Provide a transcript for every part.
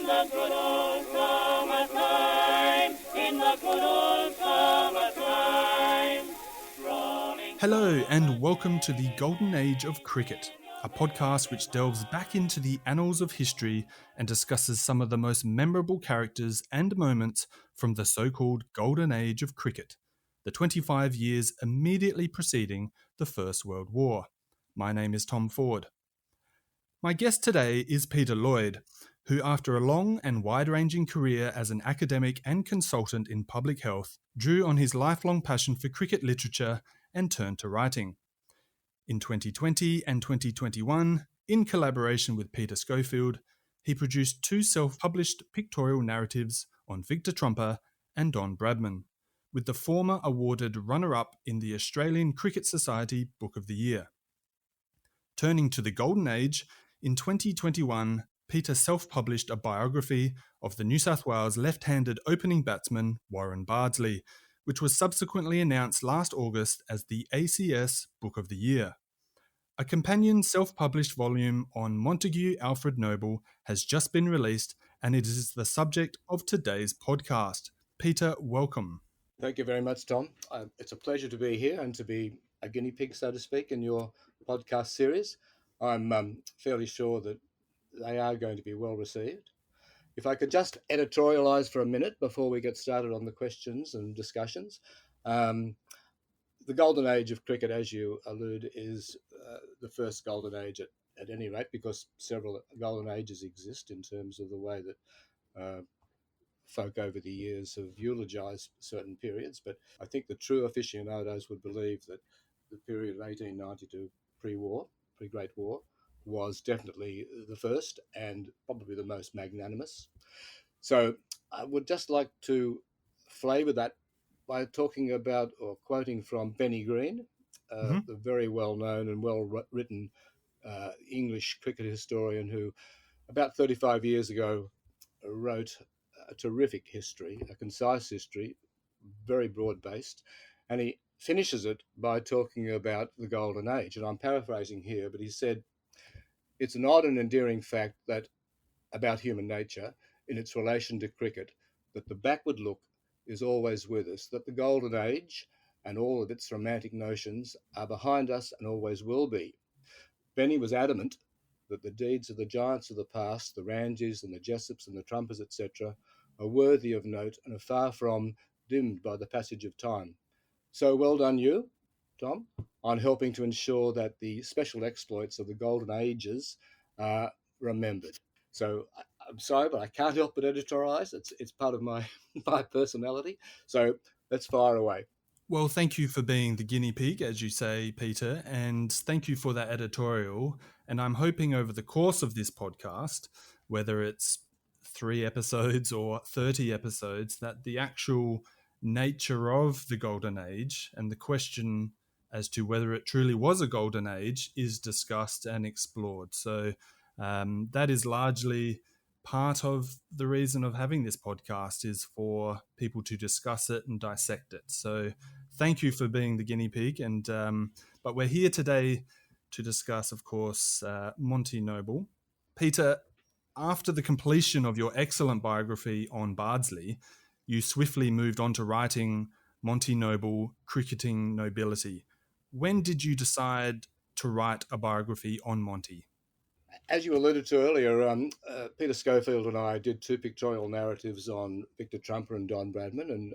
the good old summertime, in the good old summertime. Hello and welcome to the Golden Age of Cricket, a podcast which delves back into the annals of history and discusses some of the most memorable characters and moments from the so-called Golden Age of Cricket, the 25 years immediately preceding the First World War. My name is Tom Ford. My guest today is Peter Lloyd, who after a long and wide-ranging career as an academic and consultant in public health, drew on his lifelong passion for cricket literature and turned to writing. In 2020 and 2021, in collaboration with Peter Schofield, he produced two self-published pictorial narratives on Victor Trumper and Don Bradman, with the former awarded runner-up in the Australian Cricket Society Book of the Year. Turning to the Golden Age, in 2021, Peter self-published a biography of the New South Wales left-handed opening batsman Warren Bardsley, which was subsequently announced last August as the ACS Book of the Year. A companion self-published volume on Montague Alfred Noble has just been released, and it is the subject of today's podcast. Peter, welcome. Thank you very much, Tom. It's a pleasure to be here and to be a guinea pig, so to speak, in your podcast series. I'm fairly sure that they are going to be well received. If I could just editorialise for a minute before we get started on the questions and discussions. The golden age of cricket, as you allude, is the first golden age at any rate, because several golden ages exist in terms of the way that folk over the years have eulogised certain periods. But I think the true aficionados would believe that the period of 1892 pre-Great War, was definitely the first and probably the most magnanimous. So I would just like to flavour that by talking about or quoting from Benny Green, the very well-known and well-written English cricket historian who about 35 years ago wrote a terrific history, a concise history, very broad-based, and he finishes it by talking about the Golden Age. And I'm paraphrasing here, but he said, "It's an odd and endearing fact that about human nature in its relation to cricket, that the backward look is always with us, that the Golden Age and all of its romantic notions are behind us and always will be." Benny was adamant that the deeds of the giants of the past, the Ranjis and the Jessops and the Trumpers, etc., are worthy of note and are far from dimmed by the passage of time. So well done you, Tom, on helping to ensure that the special exploits of the Golden Ages are remembered. So I'm sorry, but I can't help but editorialise. It's part of my personality. So let's fire away. Well, thank you for being the guinea pig, as you say, Peter, and thank you for that editorial. And I'm hoping over the course of this podcast, whether it's 3 episodes or 30 episodes, that the actual nature of the Golden Age and the question as to whether it truly was a Golden Age is discussed and explored. So that is largely part of the reason of having this podcast, is for people to discuss it and dissect it. So thank you for being the guinea pig. And but we're here today to discuss, of course, Monty Noble. Peter, after the completion of your excellent biography on Bardsley, you swiftly moved on to writing Monty Noble, Cricketing Nobility. When did you decide to write a biography on Monty? As you alluded to earlier, Peter Schofield and I did two pictorial narratives on Victor Trumper and Don Bradman, and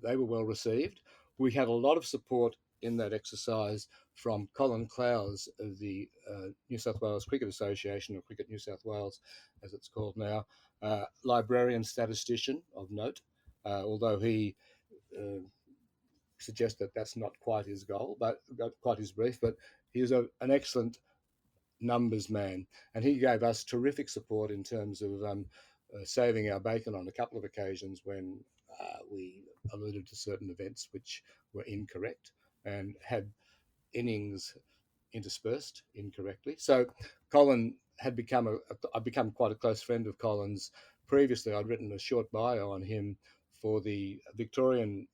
they were well received. We had a lot of support in that exercise from Colin Clowes of the New South Wales Cricket Association, or Cricket New South Wales as it's called now, librarian statistician of note, although he suggests that that's not quite his goal, but quite his brief, but he is an excellent numbers man, and he gave us terrific support in terms of saving our bacon on a couple of occasions when we alluded to certain events which were incorrect and had innings interspersed incorrectly. So Colin had I'd become quite a close friend of Colin's. Previously, I'd written a short bio on him for the Victorian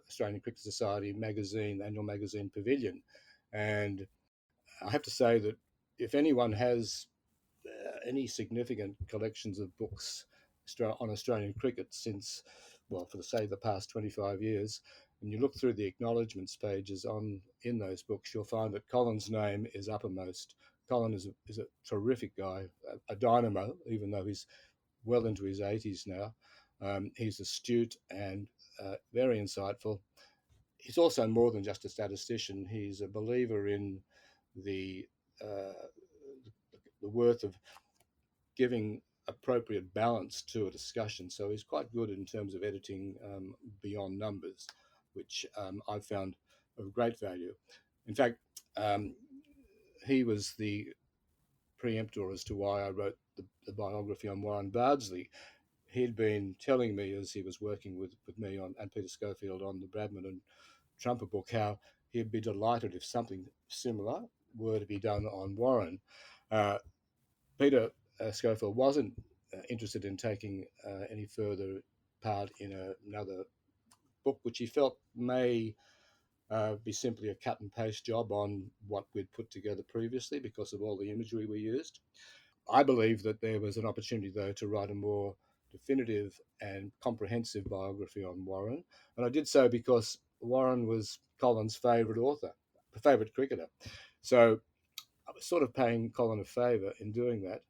Australian Cricket Society magazine, annual magazine Pavilion, and I have to say that if anyone has any significant collections of books on Australian cricket since, well, for the past 25 years. And you look through the acknowledgements pages in those books, you'll find that Colin's name is uppermost. Colin is a terrific guy, a dynamo, even though he's well into his 80s now. He's astute and very insightful. He's also more than just a statistician. He's a believer in the uh, the worth of giving appropriate balance to a discussion. So he's quite good in terms of editing beyond numbers, which I've found of great value. In fact, um, he was the preemptor as to why I wrote the biography on Warren Bardsley. He'd been telling me as he was working with me and Peter Schofield on the Bradman and Trumper book how he'd be delighted if something similar were to be done on Warren. Uh, Peter Schofield wasn't interested in taking any further part in another book, which he felt may be simply a cut and paste job on what we'd put together previously because of all the imagery we used. I believe that there was an opportunity, though, to write a more definitive and comprehensive biography on Warren. And I did so because Warren was Colin's favourite cricketer. So I was sort of paying Colin a favour in doing that.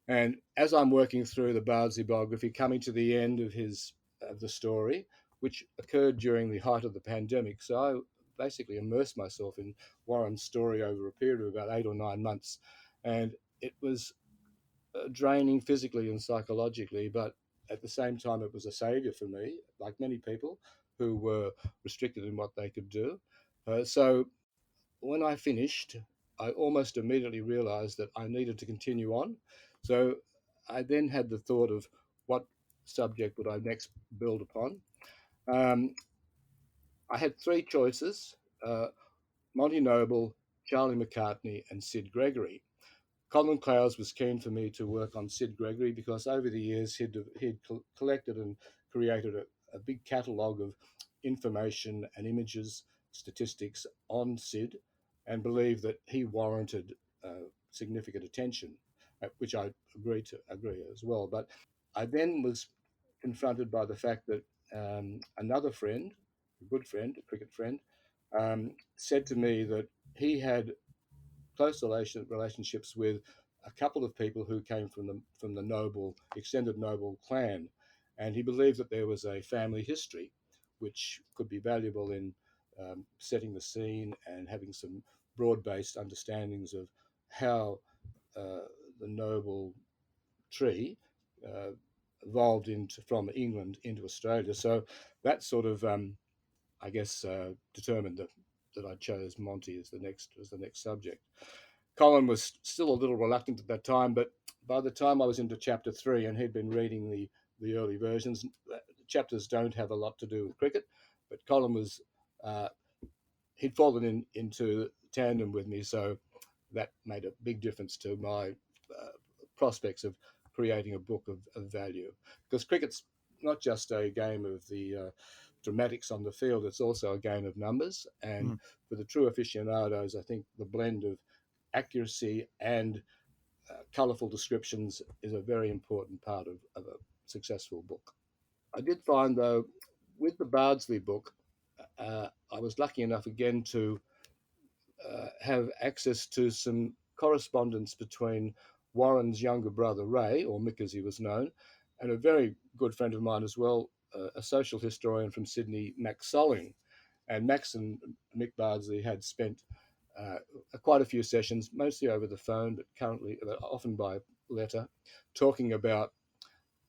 And as I'm working through the Bardsley biography, coming to the end of the story, which occurred during the height of the pandemic, so I basically immersed myself in Warren's story over a period of about 8 or 9 months, and it was draining physically and psychologically, but at the same time, it was a saviour for me, like many people who were restricted in what they could do. So when I finished, I almost immediately realized that I needed to continue on. So I then had the thought of what subject would I next build upon. Um, I had three choices: Monty Noble, Charlie McCartney, and Sid Gregory. Colin Clowes was keen for me to work on Sid Gregory because over the years he'd collected and created a big catalogue of information and images, statistics on Sid, and believed that he warranted significant attention, which I agree as well. But I then was confronted by the fact that another friend, a good friend, a cricket friend, said to me that he had close relationships with a couple of people who came from the Noble extended Noble clan, and he believed that there was a family history which could be valuable in setting the scene and having some broad-based understandings of how the Noble tree uh, evolved from England into Australia. So that sort of I guess determined that I chose Monty as the next subject. Colin was still a little reluctant at that time, but by the time I was into chapter 3 and he'd been reading the early versions, the chapters don't have a lot to do with cricket, but Colin was uh, he'd fallen into tandem with me, so that made a big difference to my prospects of creating a book of value. Because cricket's not just a game of the dramatics on the field, it's also a game of numbers. And for the true aficionados, I think the blend of accuracy and colourful descriptions is a very important part of a successful book. I did find, though, with the Bardsley book, I was lucky enough again to have access to some correspondence between Warren's younger brother, Ray, or Mick as he was known, and a very good friend of mine as well, a social historian from Sydney, Max Solling. And Max and Mick Bardsley had spent quite a few sessions, mostly over the phone, but often by letter, talking about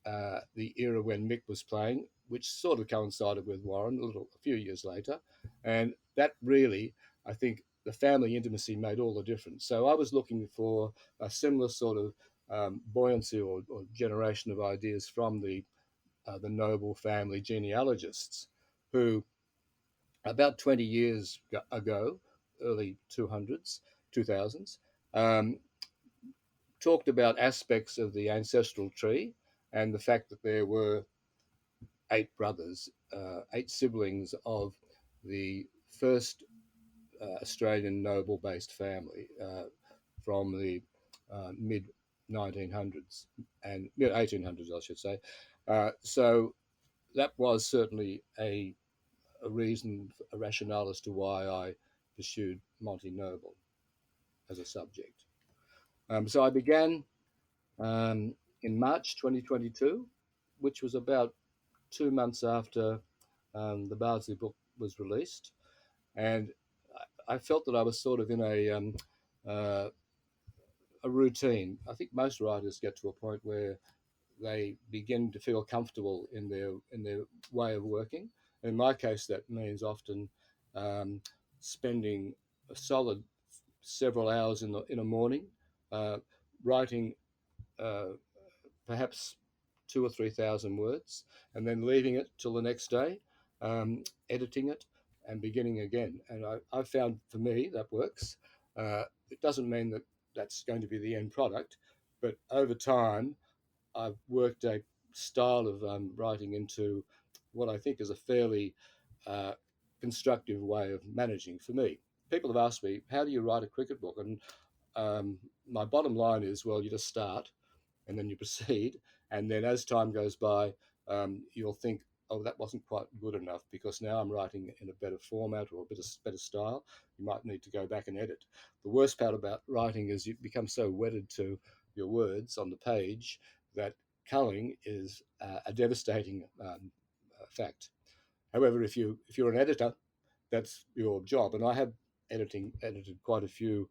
the era when Mick was playing, which sort of coincided with Warren a few years later. And that really, I think, the family intimacy made all the difference. So I was looking for a similar sort of buoyancy or generation of ideas from the Noble family genealogists, who about 20 years ago, early 2000s, talked about aspects of the ancestral tree and the fact that there were 8 brothers, 8 siblings of the first Australian noble-based family from the mid 1900s and 1800s, I should say. So that was certainly a reason, a rationale as to why I pursued Monty Noble as a subject. So I began in March 2022, which was about 2 months after the Bardsley book was released. And I felt that I was sort of in uh, a routine. I think most writers get to a point where they begin to feel comfortable in their way of working. In my case, that means often um, spending a solid several hours in a morning uh, writing uh, perhaps 2 or 3 thousand words, and then leaving it till the next day, editing it, and beginning again. And I found for me that works. It doesn't mean that that's going to be the end product, but over time, I've worked a style of writing into what I think is a fairly uh, constructive way of managing for me. People have asked me, how do you write a cricket book? And my bottom line is, well, you just start and then you proceed. And then as time goes by, you'll think, oh, that wasn't quite good enough because now I'm writing in a better format or a bit of better style. You might need to go back and edit. The worst part about writing is you become so wedded to your words on the page that culling is a devastating fact. However, if you're an editor, that's your job. And I have edited quite a few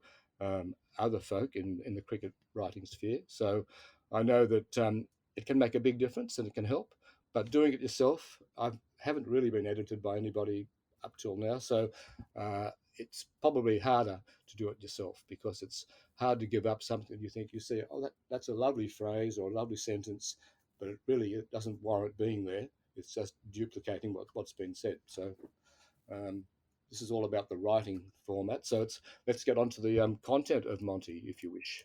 other folk in the cricket writing sphere, so I know that it can make a big difference and it can help. But doing it yourself, I haven't really been edited by anybody up till now, so it's probably harder to do it yourself because it's hard to give up something you think you see. Oh, that's a lovely phrase or a lovely sentence, but it doesn't warrant being there. It's just duplicating what's been said. So um, this is all about the writing format. So let's get on to the content of Monty, if you wish.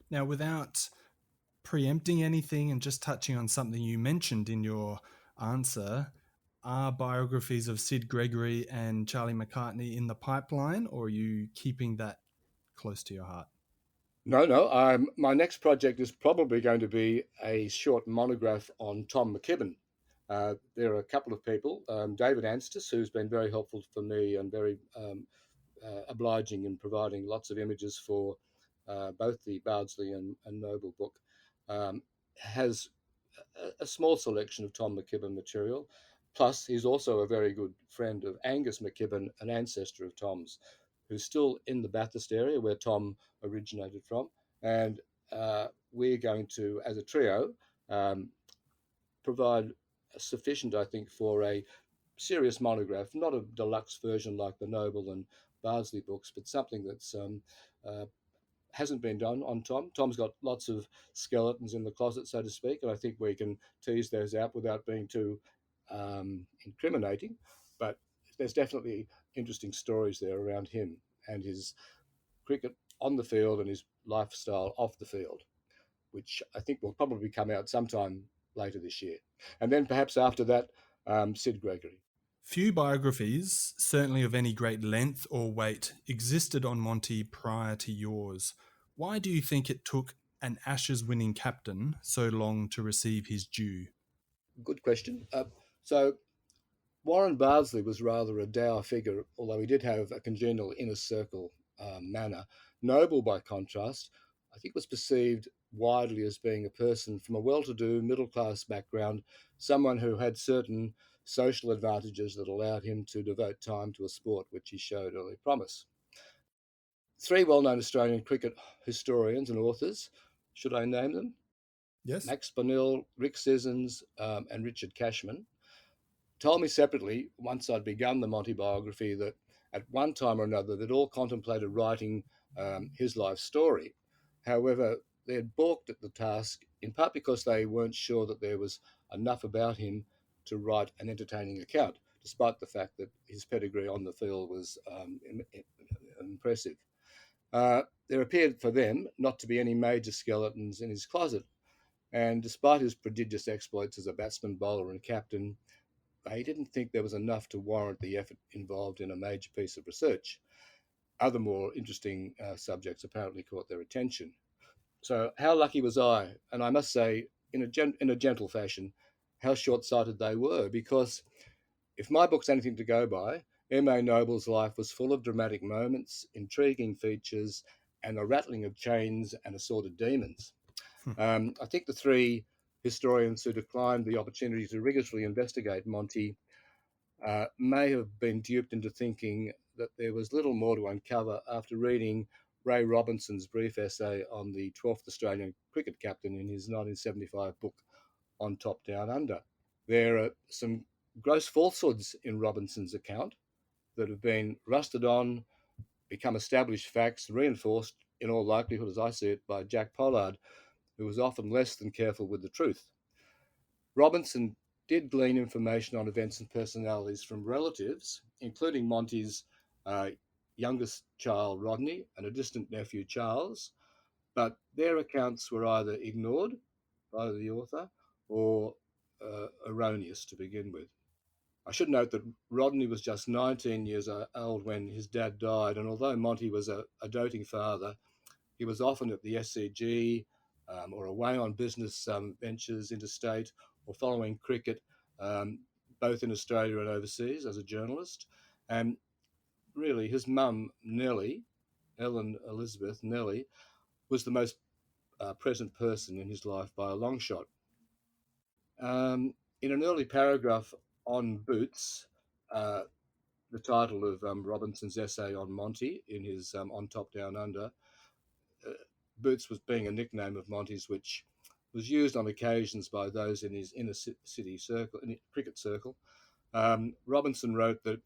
Now, without preempting anything and just touching on something you mentioned in your answer, are biographies of Sid Gregory and Charlie McCartney in the pipeline, or are you keeping that close to your heart? No, no. My next project is probably going to be a short monograph on Tom McKibben. There are a couple of people, David Anstis, who's been very helpful for me and very obliging in providing lots of images for both the Bardsley and Noble book, has a small selection of Tom McKibben material. Plus, he's also a very good friend of Angus McKibben, an ancestor of Tom's, who's still in the Bathurst area where Tom originated from. And we're going to, as a trio, um, provide sufficient, I think, for a serious monograph, not a deluxe version like the Noble and Bardsley books, but something that's uh, hasn't been done on Tom. Tom's got lots of skeletons in the closet, so to speak, and I think we can tease those out without being too incriminating. But there's definitely interesting stories there around him and his cricket on the field and his lifestyle off the field, which I think will probably come out sometime later this year. And then perhaps after that, Sid Gregory. Few biographies, certainly of any great length or weight, existed on Monty prior to yours. Why do you think it took an Ashes winning captain so long to receive his due? Good question. So Warren Bardsley was rather a dour figure, although he did have a congenial inner circle manner. Noble, by contrast, I think was perceived widely as being a person from a well to do middle class background, someone who had certain social advantages that allowed him to devote time to a sport which he showed early promise. Three well known Australian cricket historians and authors, should I name them? Yes. Max Bonnell, Rick Sissons, and Richard Cashman, told me separately, once I'd begun the Monty biography, that at one time or another they'd all contemplated writing his life story. However, they had balked at the task, in part because they weren't sure that there was enough about him to write an entertaining account, despite the fact that his pedigree on the field was impressive. There appeared for them not to be any major skeletons in his closet, and despite his prodigious exploits as a batsman, bowler, and captain, they didn't think there was enough to warrant the effort involved in a major piece of research. Other more interesting subjects apparently caught their attention. So how lucky was I? And I must say, in a gentle fashion, how short-sighted they were, because if my book's anything to go by, M.A. Noble's life was full of dramatic moments, intriguing features, and a rattling of chains and assorted demons. I think the three historians who declined the opportunity to rigorously investigate Monty may have been duped into thinking that there was little more to uncover after reading Ray Robinson's brief essay on the 12th Australian cricket captain in his 1975 book On Top Down Under. There are some gross falsehoods in Robinson's account that have been rusted on, become established facts, reinforced in all likelihood, as I see it, by Jack Pollard, who was often less than careful with the truth. Robinson did glean information on events and personalities from relatives, including Monty's uh, youngest child, Rodney, and a distant nephew, Charles, but their accounts were either ignored by the author or erroneous to begin with. I should note that Rodney was just 19 years old when his dad died, and although Monty was a doting father, he was often at the SCG or away on business ventures interstate or following cricket, um, both in Australia and overseas as a journalist. And really, his mum, Nellie, Ellen Elizabeth Nellie, was the most present person in his life by a long shot. In an early paragraph on Boots, uh, the title of Robinson's essay on Monty in his On Top Down Under, uh, Boots was being a nickname of Monty's, which was used on occasions by those in his inner city circle, in cricket circle. Robinson wrote that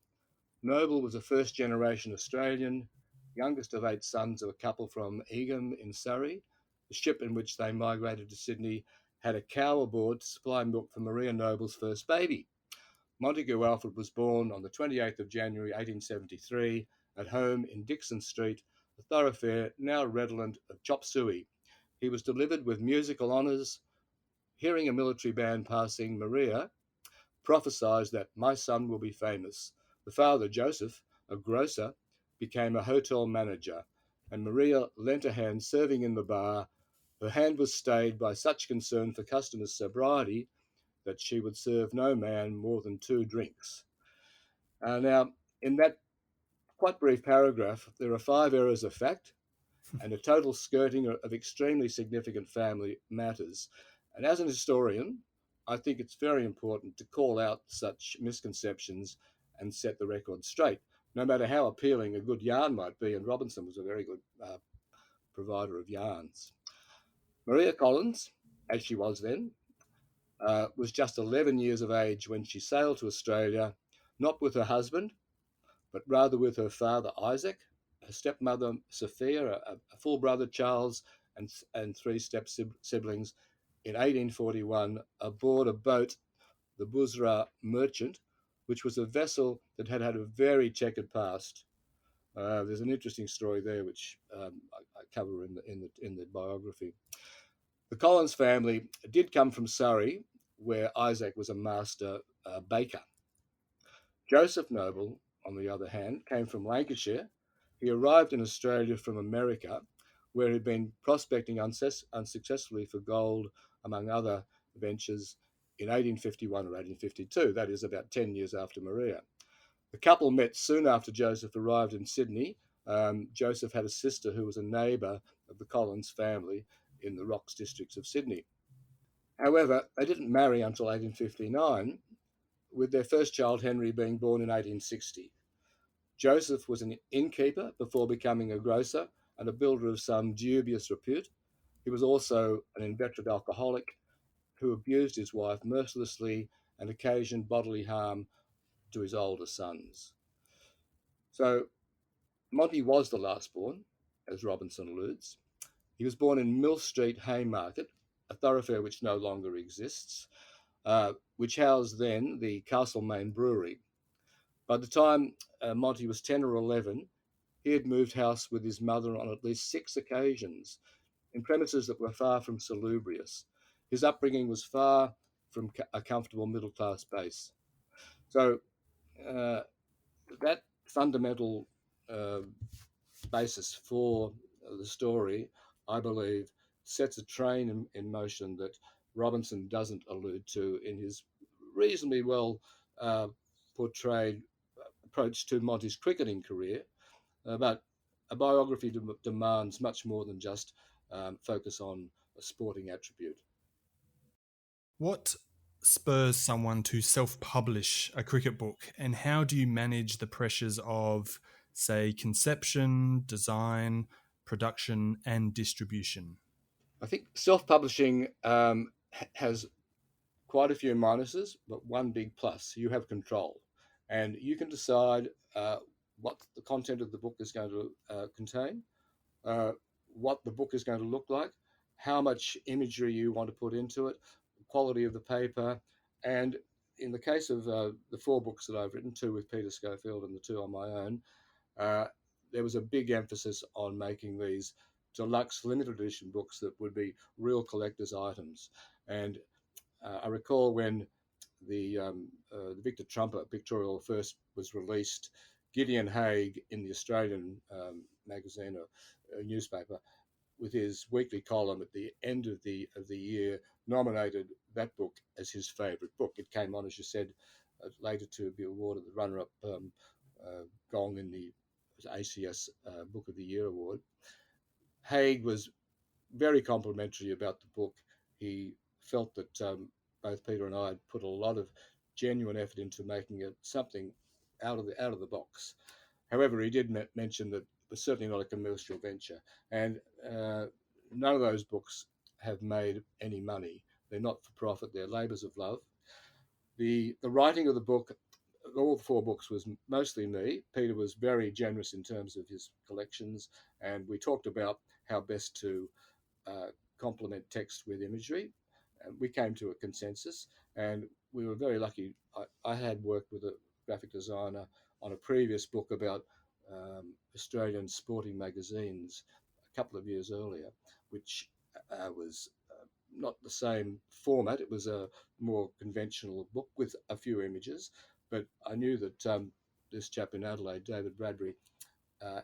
Noble was a first generation Australian, youngest of 8 sons of a couple from Egham in Surrey. The ship in which they migrated to Sydney had a cow aboard to supply milk for Maria Noble's first baby. Montague Alfred was born on the 28th of January 1873 at home in Dixon Street, a thoroughfare now redolent of chop suey. He was delivered with musical honours. Hearing a military band passing, Maria prophesied that my son will be famous. The father, Joseph, a grocer, became a hotel manager, and Maria lent a hand serving in the bar. Her hand was stayed by such concern for customers' sobriety that she would serve no man more than 2 drinks. Now, in that quite brief paragraph, there are 5 errors of fact and a total skirting of extremely significant family matters. And as an historian, I think it's very important to call out such misconceptions and set the record straight, no matter how appealing a good yarn might be. And Robinson was a very good provider of yarns. Maria Collins, as she was then, was just 11 years of age when she sailed to Australia, not with her husband, but rather with her father Isaac, her stepmother Sophia, a full brother Charles, and 3 step siblings in 1841 aboard a boat, the Busra Merchant, which was a vessel that had had a very checkered past. There's an interesting story there which I cover in the biography. The Collins family did come from Surrey, where Isaac was a master baker. Joseph Noble, on the other hand, came from Lancashire. He arrived in Australia from America, where he'd been prospecting unsuccessfully for gold, among other ventures, in 1851 or 1852, that is about 10 years after Maria. The couple met soon after Joseph arrived in Sydney. Joseph had a sister who was a neighbour of the Collins family in the Rocks districts of Sydney. However, they didn't marry until 1859, with their first child, Henry, being born in 1860. Joseph was an innkeeper before becoming a grocer and a builder of some dubious repute. He was also an inveterate alcoholic who abused his wife mercilessly and occasioned bodily harm to his older sons. So Monty was the last born, as Robinson alludes. He was born in Mill Street, Haymarket, a thoroughfare which no longer exists, which housed then the Castlemaine Brewery. By the time Monty was 10 or 11, he had moved house with his mother on at least 6 occasions in premises that were far from salubrious. His upbringing was far from a comfortable middle-class base. So that fundamental basis for the story, I believe, sets a train in motion that Robinson doesn't allude to in his reasonably well portrayed approach to Monty's cricketing career. But a biography demands much more than just focus on a sporting attribute. What spurs someone to self-publish a cricket book, and how do you manage the pressures of, say, conception, design, production, and distribution? I think self-publishing has quite a few minuses, but one big plus: you have control, and you can decide what the content of the book is going to contain, uh, what the book is going to look like, how much imagery you want to put into it, the quality of the paper, and in the case of the 4 books that I've written, 2 with Peter Schofield and the 2 on my own, uh, there was a big emphasis on making these deluxe limited edition books that would be real collector's items. And I recall when the Victor Trumper pictorial first was released, Gideon Haigh in the Australian magazine or newspaper, with his weekly column at the end of the year, nominated that book as his favourite book. It came on, as you said, later to be awarded the runner-up gong in the ACS Book of the Year award. Haigh was very complimentary about the book. He felt that both Peter and I had put a lot of genuine effort into making it something out of the box. However, he did mention that it was certainly not a commercial venture, and none of those books have made any money. They're not for profit. They're labours of love. The writing of the book, all 4 books, was mostly me. Peter was very generous in terms of his collections, and we talked about how best to complement text with imagery. And we came to a consensus, and we were very lucky. I had worked with a graphic designer on a previous book about Australian sporting magazines a couple of years earlier, which was not the same format. It was a more conventional book with a few images, but I knew that this chap in Adelaide, David Bradbury,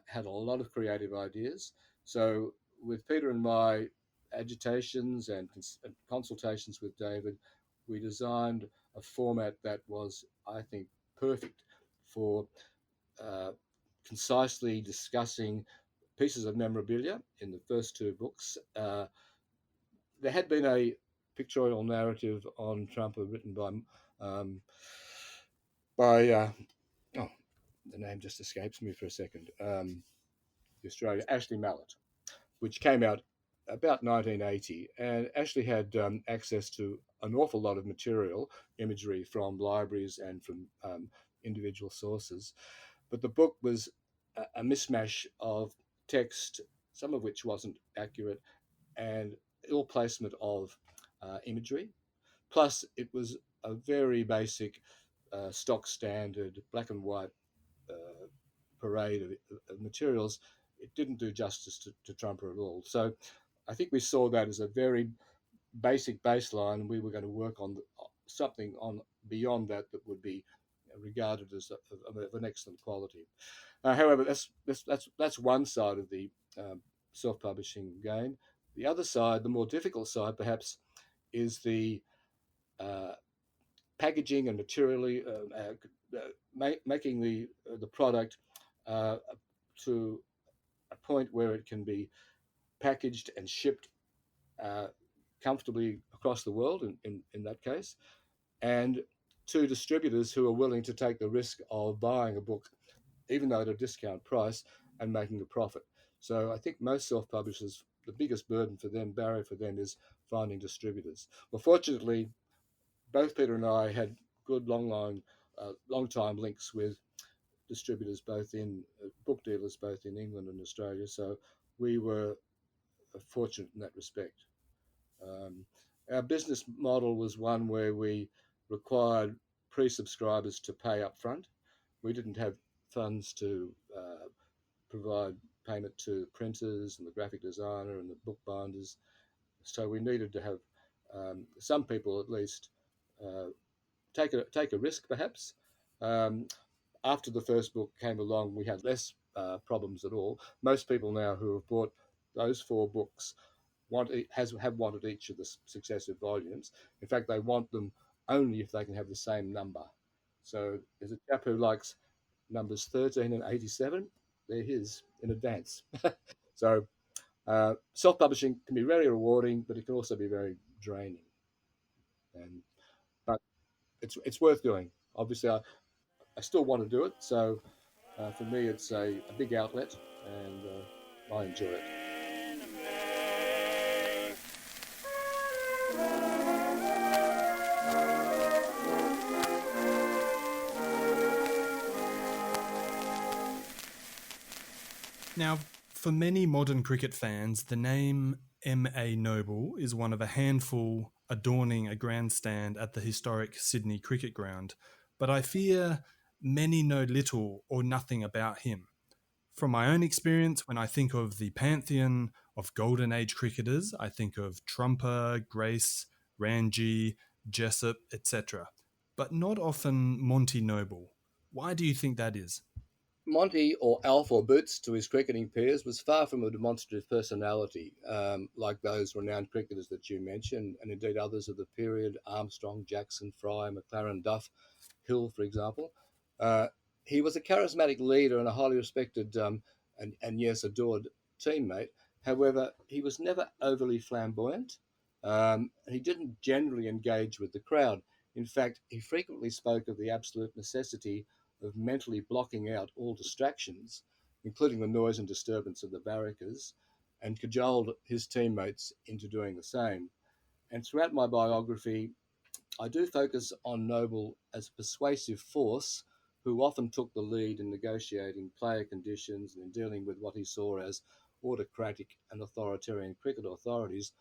had a lot of creative ideas. So with Peter and my agitations and consultations with David, we designed a format that was, I think, perfect for concisely discussing pieces of memorabilia in the first 2 books. There had been a pictorial narrative on Trump written by oh, the name just escapes me for a second. The Australian Ashley Mallett, which came out about 1980, and Ashley had access to an awful lot of material, imagery from libraries and from individual sources. But the book was a mishmash of text, some of which wasn't accurate, and ill placement of imagery. Plus, it was a very basic, stock standard, black and white parade of materials. It didn't do justice to Trumper at all. So I think we saw that as a very basic baseline, and we were going to work on something on beyond that that would be regarded as of an excellent quality. However, that's one side of the self-publishing game. The other side, the more difficult side, perhaps, is the packaging and materially making the product to a point where it can be packaged and shipped comfortably across the world in that case, and to distributors who are willing to take the risk of buying a book, even though at a discount price, and making a profit. So I think most self-publishers, the biggest barrier for them is finding distributors. Well, fortunately, both Peter and I had good long time links with distributors, both in book dealers, both in England and Australia. So we were fortunate in that respect. Our business model was one where we required pre-subscribers to pay up front. We didn't have funds to provide payment to the printers and the graphic designer and the bookbinders. So we needed to have some people at least take a risk, perhaps. After the first book came along, we had less problems at all. Most people now who have bought those 4 books have wanted each of the successive volumes. In fact, they want them only if they can have the same number. So there's a chap who likes numbers 13 and 87. They're his in advance. So self-publishing can be very rewarding, but it can also be very draining. And but it's worth doing. Obviously, I still want to do it. So for me, it's a big outlet, and I enjoy it. Now, for many modern cricket fans, the name M.A. Noble is one of a handful adorning a grandstand at the historic Sydney Cricket Ground, but I fear many know little or nothing about him. From my own experience, when I think of the pantheon of Golden Age cricketers, I think of Trumper, Grace, Ranji, Jessup, etc., but not often Monty Noble. Why do you think that is? Monty, or Alf or Boots to his cricketing peers, was far from a demonstrative personality like those renowned cricketers that you mentioned, and indeed others of the period, Armstrong, Jackson, Fry, McLaren, Duff, Hill, for example. Uh, he was a charismatic leader and a highly respected and yes, adored teammate. However, he was never overly flamboyant, and he didn't generally engage with the crowd. In fact, he frequently spoke of the absolute necessity of mentally blocking out all distractions, including the noise and disturbance of the barrackers, and cajoled his teammates into doing the same. And throughout my biography, I do focus on Noble as a persuasive force who often took the lead in negotiating player conditions and in dealing with what he saw as autocratic and authoritarian cricket authorities.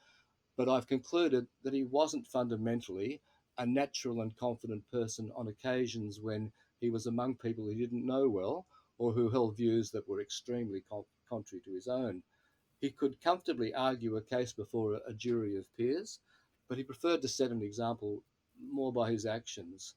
But I've concluded that he wasn't fundamentally a natural and confident person on occasions when he was among people he didn't know well or who held views that were extremely contrary to his own. He could comfortably argue a case before a jury of peers, but he preferred to set an example more by his actions.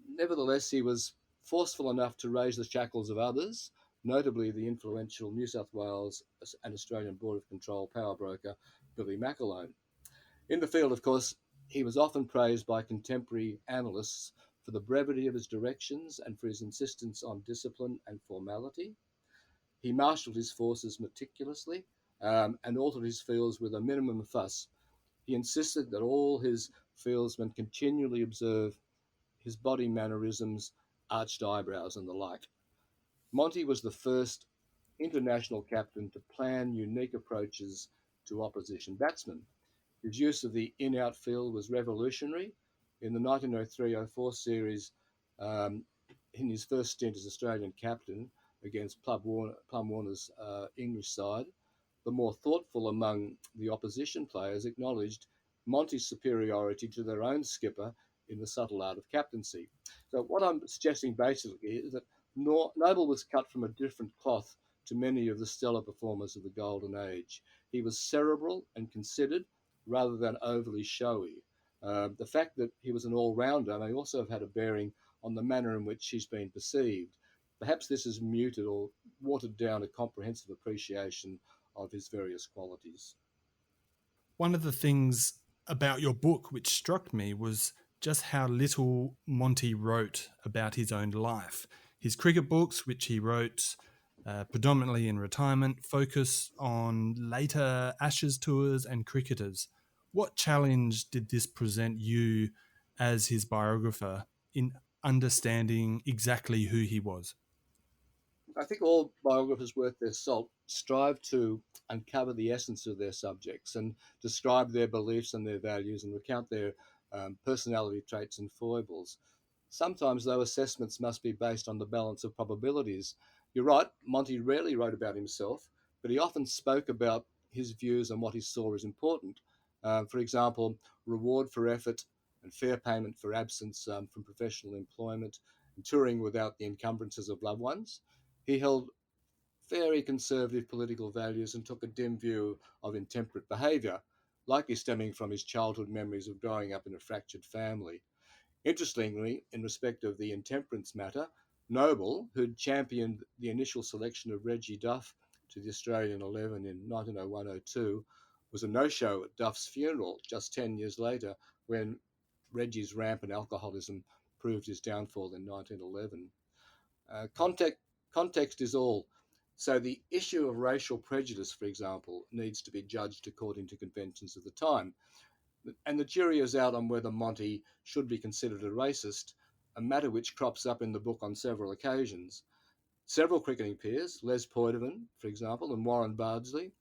Nevertheless, he was forceful enough to raise the shackles of others, notably the influential New South Wales and Australian Board of Control power broker Billy McAlone. In the field, of course, he was often praised by contemporary analysts for the brevity of his directions and for his insistence on discipline and formality. He marshalled his forces meticulously and altered his fields with a minimum fuss. He insisted that all his fieldsmen continually observe his body mannerisms, arched eyebrows, and the like. Monty was the first international captain to plan unique approaches to opposition batsmen. His use of the in-out field was revolutionary. In the 1903-04 series, um, in his first stint as Australian captain against Plum Warner's English side, the more thoughtful among the opposition players acknowledged Monty's superiority to their own skipper in the subtle art of captaincy. So what I'm suggesting basically is that Noble was cut from a different cloth to many of the stellar performers of the Golden Age. He was cerebral and considered rather than overly showy. The fact that he was an all-rounder may also have had a bearing on the manner in which he's been perceived. Perhaps this has muted or watered down a comprehensive appreciation of his various qualities. One of the things about your book which struck me was just how little Monty wrote about his own life. His cricket books, which he wrote predominantly in retirement, focus on later Ashes tours and cricketers. What challenge did this present you as his biographer in understanding exactly who he was? I think all biographers worth their salt strive to uncover the essence of their subjects and describe their beliefs and their values and recount their personality traits and foibles. Sometimes, though, assessments must be based on the balance of probabilities. You're right, Monty rarely wrote about himself, but he often spoke about his views and what he saw as important. For example, reward for effort and fair payment for absence from professional employment and touring without the encumbrances of loved ones. He held very conservative political values and took a dim view of intemperate behaviour, likely stemming from his childhood memories of growing up in a fractured family. Interestingly, in respect of the intemperance matter, Noble, who'd championed the initial selection of Reggie Duff to the Australian 11 in 1901-02, was a no-show at Duff's funeral just 10 years later, when Reggie's rampant alcoholism proved his downfall in 1911. Context is all. So the issue of racial prejudice, for example, needs to be judged according to conventions of the time. And the jury is out on whether Monty should be considered a racist, a matter which crops up in the book on several occasions. Several cricketing peers, Les Poitevin, for example, and Warren Bardsley,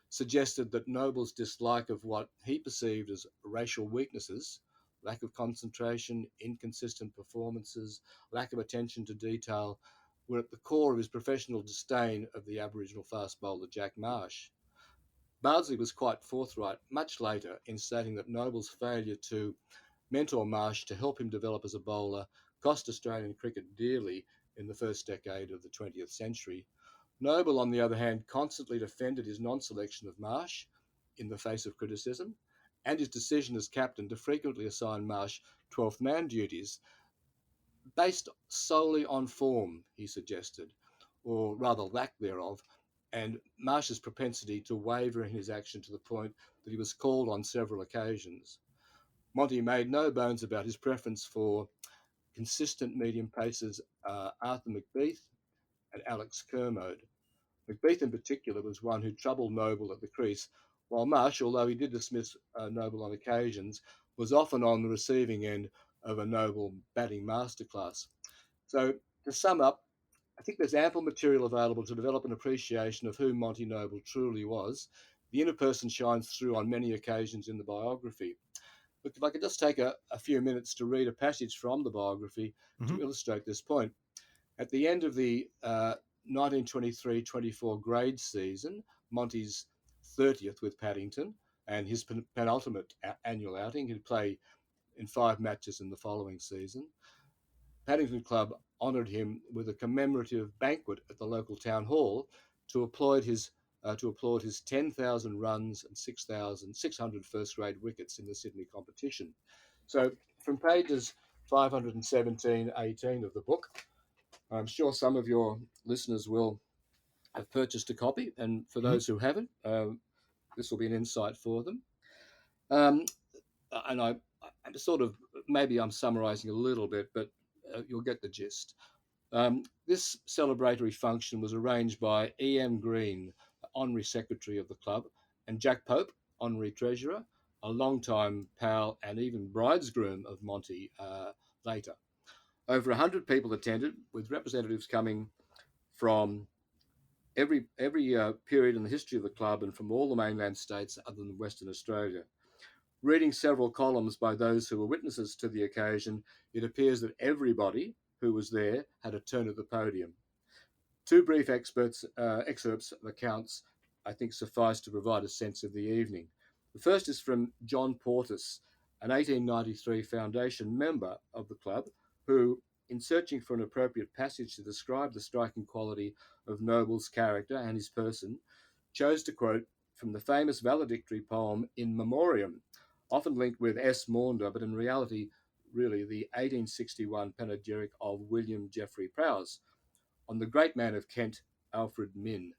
suggested that Noble's dislike of what he perceived as racial weaknesses, lack of concentration, inconsistent performances, lack of attention to detail, were at the core of his professional disdain of the Aboriginal fast bowler Jack Marsh. Bardsley was quite forthright much later in stating that Noble's failure to mentor Marsh to help him develop as a bowler cost Australian cricket dearly in the first decade of the 20th century. Noble, on the other hand, constantly defended his non-selection of Marsh in the face of criticism, and his decision as captain to frequently assign Marsh 12th man duties, based solely on form, he suggested, or rather lack thereof, and Marsh's propensity to waver in his action to the point that he was called on several occasions. Monty made no bones about his preference for consistent medium pacers Arthur McBeath and Alex Kermode. McBeath in particular was one who troubled Noble at the crease, while Marsh, although he did dismiss Noble on occasions, was often on the receiving end of a Noble batting masterclass. So to sum up, I think there's ample material available to develop an appreciation of who Monty Noble truly was. The inner person shines through on many occasions in the biography. Look, if I could just take a few minutes to read a passage from the biography to illustrate this point. At the end of the 1923-24 grade season, Monty's 30th with Paddington and his penultimate annual outing, he'd play in 5 matches in the following season. Paddington Club honoured him with a commemorative banquet at the local town hall to applaud his 10,000 runs and 6,600 first-grade wickets in the Sydney competition. So from pages 517-18 of the book, I'm sure some of your listeners will have purchased a copy, and for those who haven't, this will be an insight for them. And I'm sort of, maybe I'm summarising a little bit, but you'll get the gist. This celebratory function was arranged by E.M. Green, honorary secretary of the club, and Jack Pope, honorary treasurer, a long-time pal and even bridegroom of Monty later. Over 100 people attended, with representatives coming from every period in the history of the club and from all the mainland states other than Western Australia. Reading several columns by those who were witnesses to the occasion, it appears that everybody who was there had a turn at the podium. 2 brief excerpts of accounts, I think, suffice to provide a sense of the evening. The first is from John Portis, an 1893 foundation member of the club, who, in searching for an appropriate passage to describe the striking quality of Noble's character and his person, chose to quote from the famous valedictory poem In Memoriam, often linked with S. Maunder, but in reality, really the 1861 panegyric of William Jeffrey Prowse on the great man of Kent, Alfred Myn.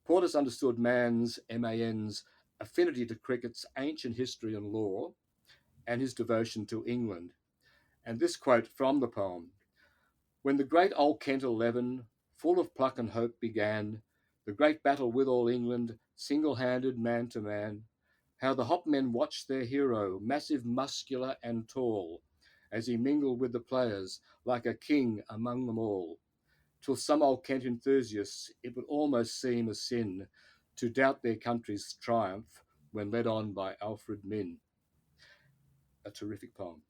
Portis understood man's, M-A-N's, affinity to cricket's ancient history and lore, and his devotion to England. And this quote from the poem: "When the great old Kent 11, full of pluck and hope, began the great battle with all England, single-handed, man to man, how the hopmen watched their hero, massive, muscular and tall, as he mingled with the players like a king among them all, till some old Kent enthusiasts it would almost seem a sin to doubt their country's triumph when led on by Alfred Myn." A terrific poem.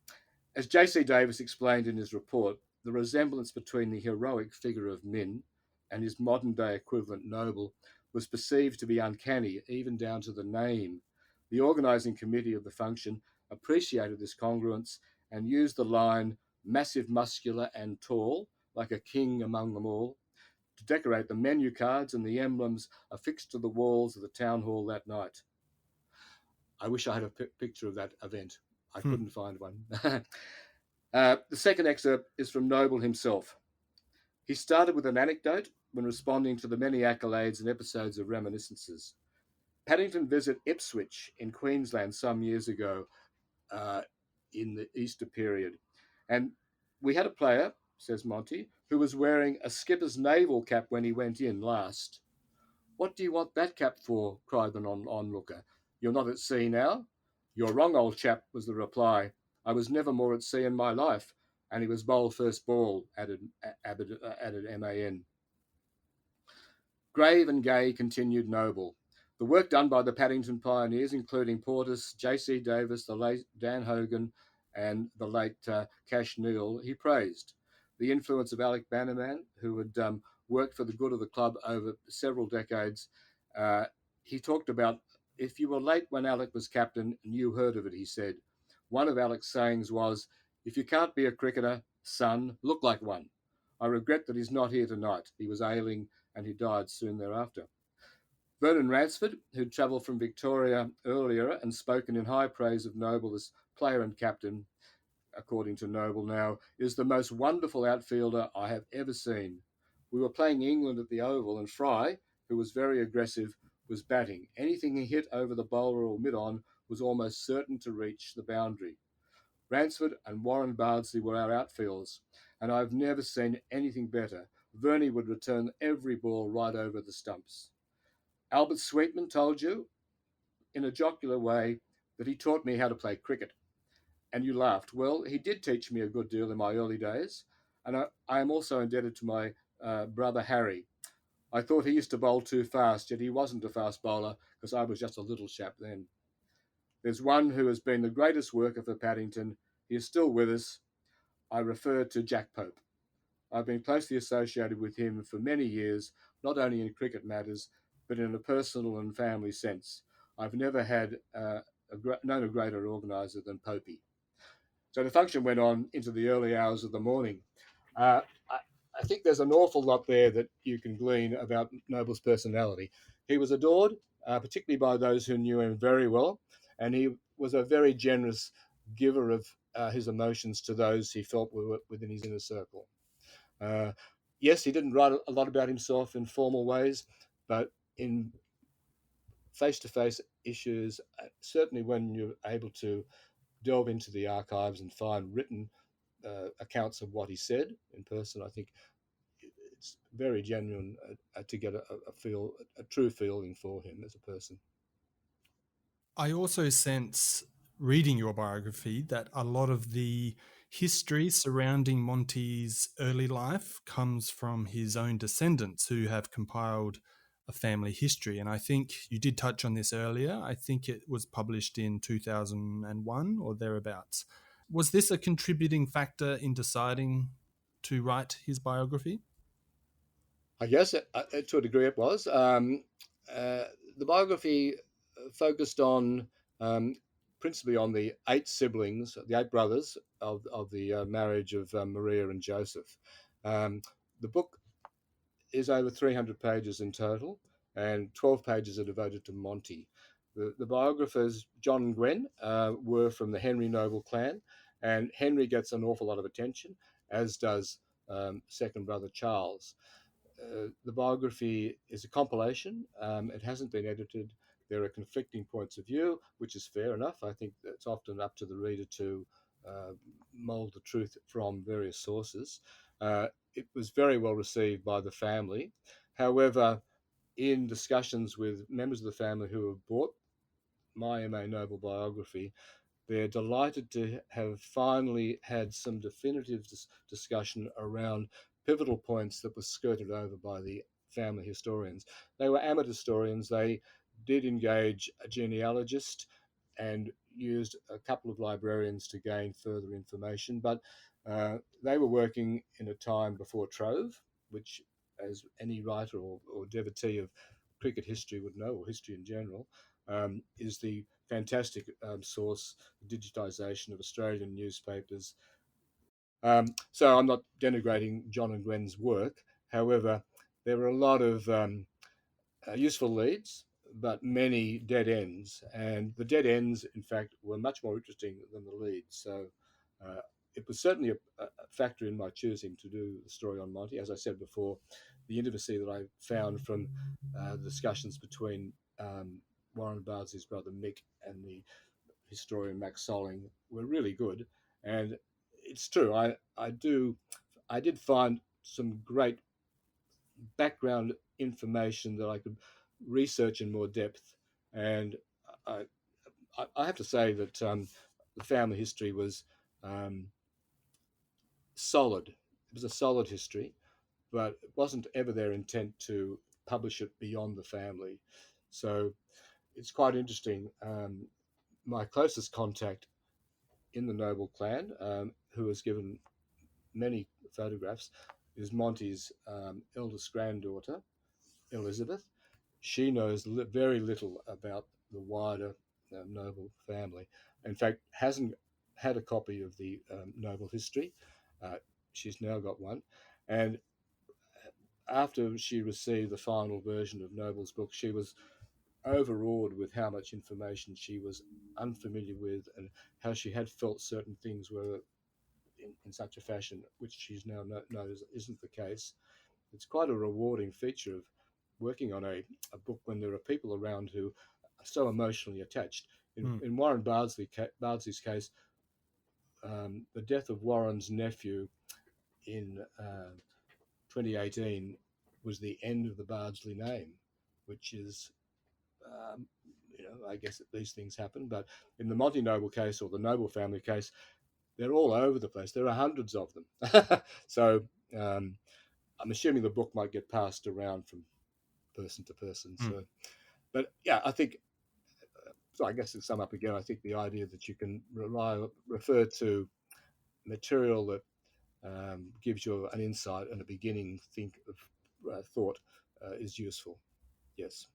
As J.C. Davis explained in his report, the resemblance between the heroic figure of Myn and his modern-day equivalent Noble was perceived to be uncanny, even down to the name. The organising committee of the function appreciated this congruence and used the line, "massive, muscular and tall, like a king among them all," to decorate the menu cards and the emblems affixed to the walls of the town hall that night. I wish I had a picture of that event. I couldn't find one. The second excerpt is from Noble himself. He started with an anecdote when responding to the many accolades and episodes of reminiscences. Paddington visited Ipswich in Queensland some years ago uh, in the Easter period. And we had a player, says Monty, who was wearing a skipper's naval cap when he went in last. What do you want that cap for? Cried the onlooker. You're not at sea now? You're wrong, old chap, was the reply. I was never more at sea in my life. And he was bowled first ball, added MAN. Grave and gay, continued Noble. The work done by the Paddington pioneers, including Portis, J.C. Davis, the late Dan Hogan, and the late Cash Neal, he praised. The influence of Alec Bannerman, who had worked for the good of the club over several decades, he talked about, if you were late when Alec was captain, and you heard of it, he said. One of Alec's sayings was, if you can't be a cricketer, son, look like one. I regret that he's not here tonight. He was ailing and he died soon thereafter. Vernon Ransford, who'd travelled from Victoria earlier and spoken in high praise of Noble as player and captain, according to Noble now, is the most wonderful outfielder I have ever seen. We were playing England at the Oval, and Fry, who was very aggressive, was batting. Anything he hit over the bowler or mid-on was almost certain to reach the boundary. Ransford and Warren Bardsley were our outfielders, and I've never seen anything better. Vernie would return every ball right over the stumps. Albert Sweetman told you, in a jocular way, that he taught me how to play cricket. And you laughed. Well, he did teach me a good deal in my early days, and I am also indebted to my brother Harry. I thought he used to bowl too fast, yet he wasn't a fast bowler because I was just a little chap then. There's one who has been the greatest worker for Paddington. He is still with us. I refer to Jack Pope. I've been closely associated with him for many years, not only in cricket matters, but in a personal and family sense. I've never had known a greater organiser than Popey. So the function went on into the early hours of the morning. Uh, I think there's an awful lot there that you can glean about Noble's personality. He was adored, particularly by those who knew him very well, and he was a very generous giver of his emotions to those he felt were within his inner circle. Yes, he didn't write a lot about himself in formal ways, but in face-to-face issues, certainly when you're able to delve into the archives and find written accounts of what he said in person, I think it's very genuine to get a true feeling for him as a person. I also sense, reading your biography, that a lot of the history surrounding Monty's early life comes from his own descendants who have compiled a family history. And I think you did touch on this earlier. I think it was published in 2001 or thereabouts. Was this a contributing factor in deciding to write his biography? I guess to a degree it was. The biography focused on principally on the 8 siblings, the 8 brothers of the marriage of Maria and Joseph. The book is over 300 pages in total, and 12 pages are devoted to Monty. The biographers, John and Gwen, were from the Henry Noble clan, and Henry gets an awful lot of attention, as does second brother Charles. The biography is a compilation. It hasn't been edited. There are conflicting points of view, which is fair enough. I think it's often up to the reader to mould the truth from various sources. It was very well received by the family. However, in discussions with members of the family who have bought my M.A. Noble biography, they're delighted to have finally had some definitive discussion around pivotal points that were skirted over by the family historians. They were amateur historians. They did engage a genealogist and used a couple of librarians to gain further information, but they were working in a time before Trove, which, as any writer or devotee of cricket history would know, or history in general, is the fantastic source, digitisation of Australian newspapers. So I'm not denigrating John and Gwen's work. However, there were a lot of useful leads, but many dead ends. And the dead ends, in fact, were much more interesting than the leads. So it was certainly a factor in my choosing to do the story on Monty. As I said before, the intimacy that I found from the discussions between Warren Bardsley's brother Mick and the historian Max Solling were really good. And it's true, I did find some great background information that I could research in more depth. And I, I have to say that the family history was um, solid. It was a solid history, but it wasn't ever their intent to publish it beyond the family. So it's quite interesting. My closest contact in the Noble clan, who has given many photographs, is Monty's eldest granddaughter, Elizabeth. She knows very little about the wider Noble family. In fact, hasn't had a copy of the Noble history. Uh, she's now got one. And after she received the final version of Noble's book, she was overawed with how much information she was unfamiliar with and how she had felt certain things were in such a fashion, which she's now knows isn't the case. It's quite a rewarding feature of working on a book when there are people around who are so emotionally attached. In Warren Bardsley's case, the death of Warren's nephew in 2018 was the end of the Bardsley name, which is, I guess that these things happen. But in the Monty Noble case or the Noble family case, they're all over the place. There are hundreds of them. So I'm assuming the book might get passed around from person to person. So, but yeah, I think. So I guess to sum up again, I think the idea that you can refer to material that gives you an insight and a beginning of thought is useful. Yes.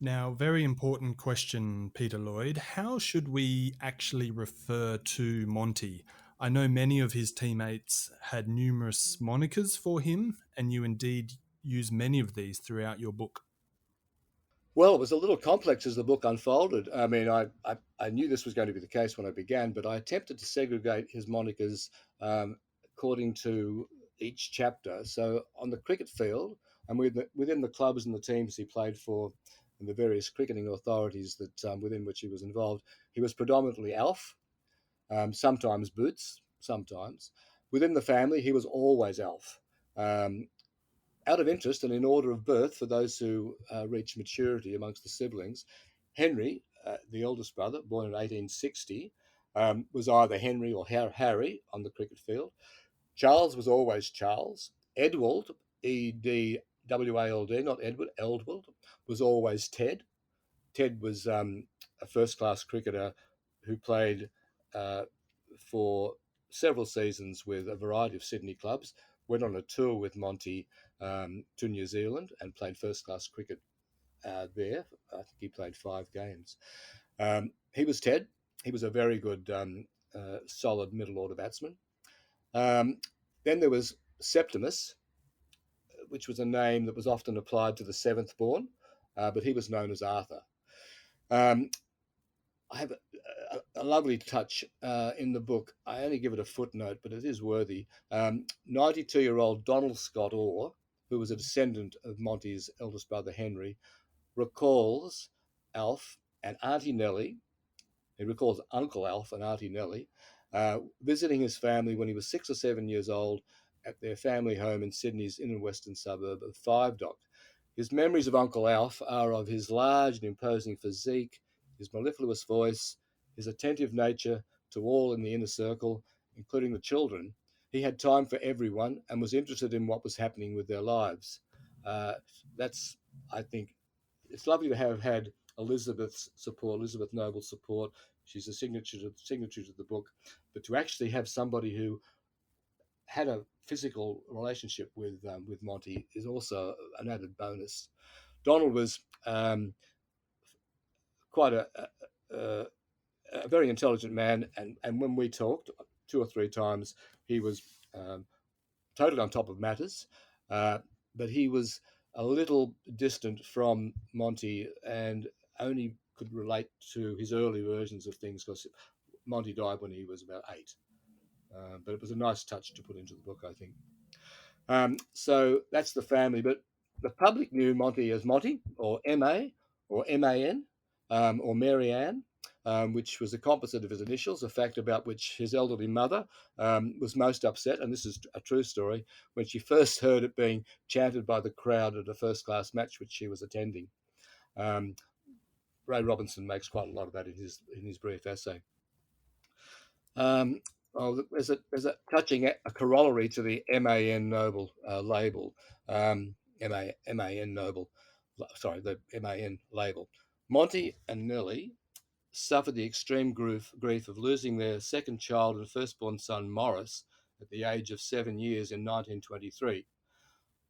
Now, very important question, Peter Lloyd. How should we actually refer to Monty? I know many of his teammates had numerous monikers for him, and you indeed use many of these throughout your book. Well, it was a little complex as the book unfolded. I mean, I knew this was going to be the case when I began, but I attempted to segregate his monikers according to each chapter. So on the cricket field and within the clubs and the teams he played for and the various cricketing authorities that within which he was involved, he was predominantly Alf, sometimes Boots, sometimes. Within the family, he was always Alf. Um, Out of interest and in order of birth for those who reach maturity amongst the siblings, Henry, the eldest brother, born in 1860, was either Henry or Harry on the cricket field. Charles was always Charles. Edwald, Edwald, not Edward, Eldwald, was always Ted. Ted was a first class cricketer who played uh, for several seasons with a variety of Sydney clubs, went on a tour with Monty to New Zealand and played first class cricket there. I think he played 5 games. He was Ted. He was a very good, solid middle order batsman. Then there was Septimus, which was a name that was often applied to the seventh born, but he was known as Arthur. Um, I have a lovely touch in the book. I only give it a footnote, but it is worthy. 92-year-old Donald Scott Orr, who was a descendant of Monty's eldest brother Henry, recalls Alf and Auntie Nellie. He recalls Uncle Alf and Auntie Nellie visiting his family when he was 6 or 7 years old at their family home in Sydney's inner western suburb of Five Dock. His memories of Uncle Alf are of his large and imposing physique, his mellifluous voice, his attentive nature to all in the inner circle, including the children. He had time for everyone and was interested in what was happening with their lives. That's, I think, it's lovely to have had Elizabeth Noble's support. She's a signature to the book, but to actually have somebody who had a physical relationship with Monty is also an added bonus. Donald was quite a very intelligent man, and when we talked 2 or 3 times, he was totally on top of matters, but he was a little distant from Monty and only could relate to his early versions of things because Monty died when he was about 8. But it was a nice touch to put into the book, I think. So that's the family, but the public knew Monty as Monty or MA or MAN. or Mary Ann, which was a composite of his initials, a fact about which his elderly mother was most upset, and this is a true story, when she first heard it being chanted by the crowd at a first-class match which she was attending. Ray Robinson makes quite a lot of that in his brief essay. There's a touching a corollary to the MAN Noble label. MAN Noble, sorry, the MAN label. Monty and Nellie suffered the extreme grief of losing their second child and firstborn son Morris at the age of 7 years in 1923.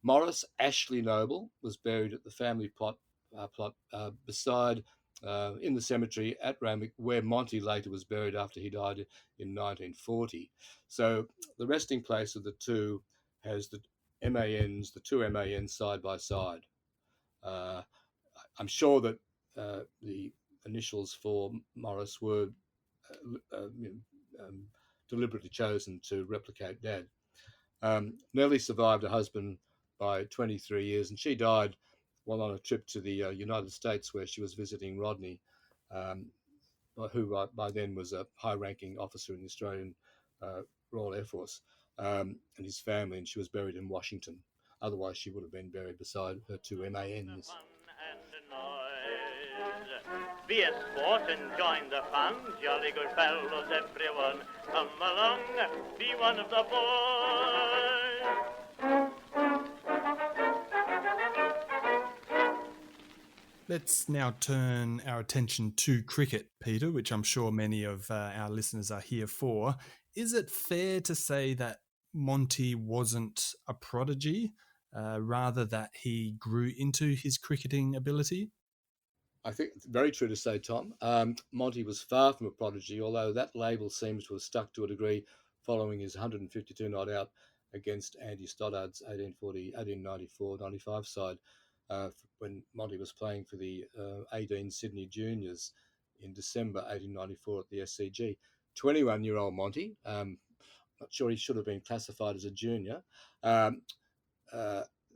Morris Ashley Noble was buried at the family plot beside in the cemetery at Randwick, where Monty later was buried after he died in 1940. So the resting place of the two has the two MANs side by side. I'm sure that the initials for Morris were deliberately chosen to replicate Dad. Nellie survived her husband by 23 years, and she died while on a trip to the United States, where she was visiting Rodney, who by then was a high-ranking officer in the Australian Royal Air Force, and his family, and she was buried in Washington. Otherwise, she would have been buried beside her two MANs. Be a sport and join the fun, jolly good fellows everyone. Come along, be one of the boys. Let's now turn our attention to cricket, Peter, which I'm sure many of our listeners are here for. Is it fair to say that Monty wasn't a prodigy, rather that he grew into his cricketing ability? I think it's very true to say, Tom. Monty was far from a prodigy, although that label seems to have stuck to a degree following his 152 not out against Andy Stoddard's 1894-95 side, when Monty was playing for the 18 Sydney Juniors in December 1894 at the SCG. 21-year-old Monty, not sure he should have been classified as a junior,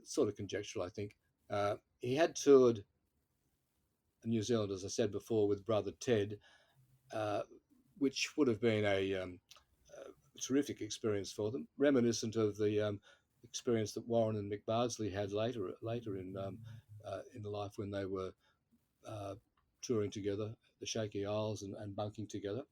sort of conjectural, I think. He had toured New Zealand, as I said before, with brother Ted, which would have been a terrific experience for them, reminiscent of the experience that Warren and Mick Bardsley had later in life when they were touring together, the Shaky Isles, and bunking together.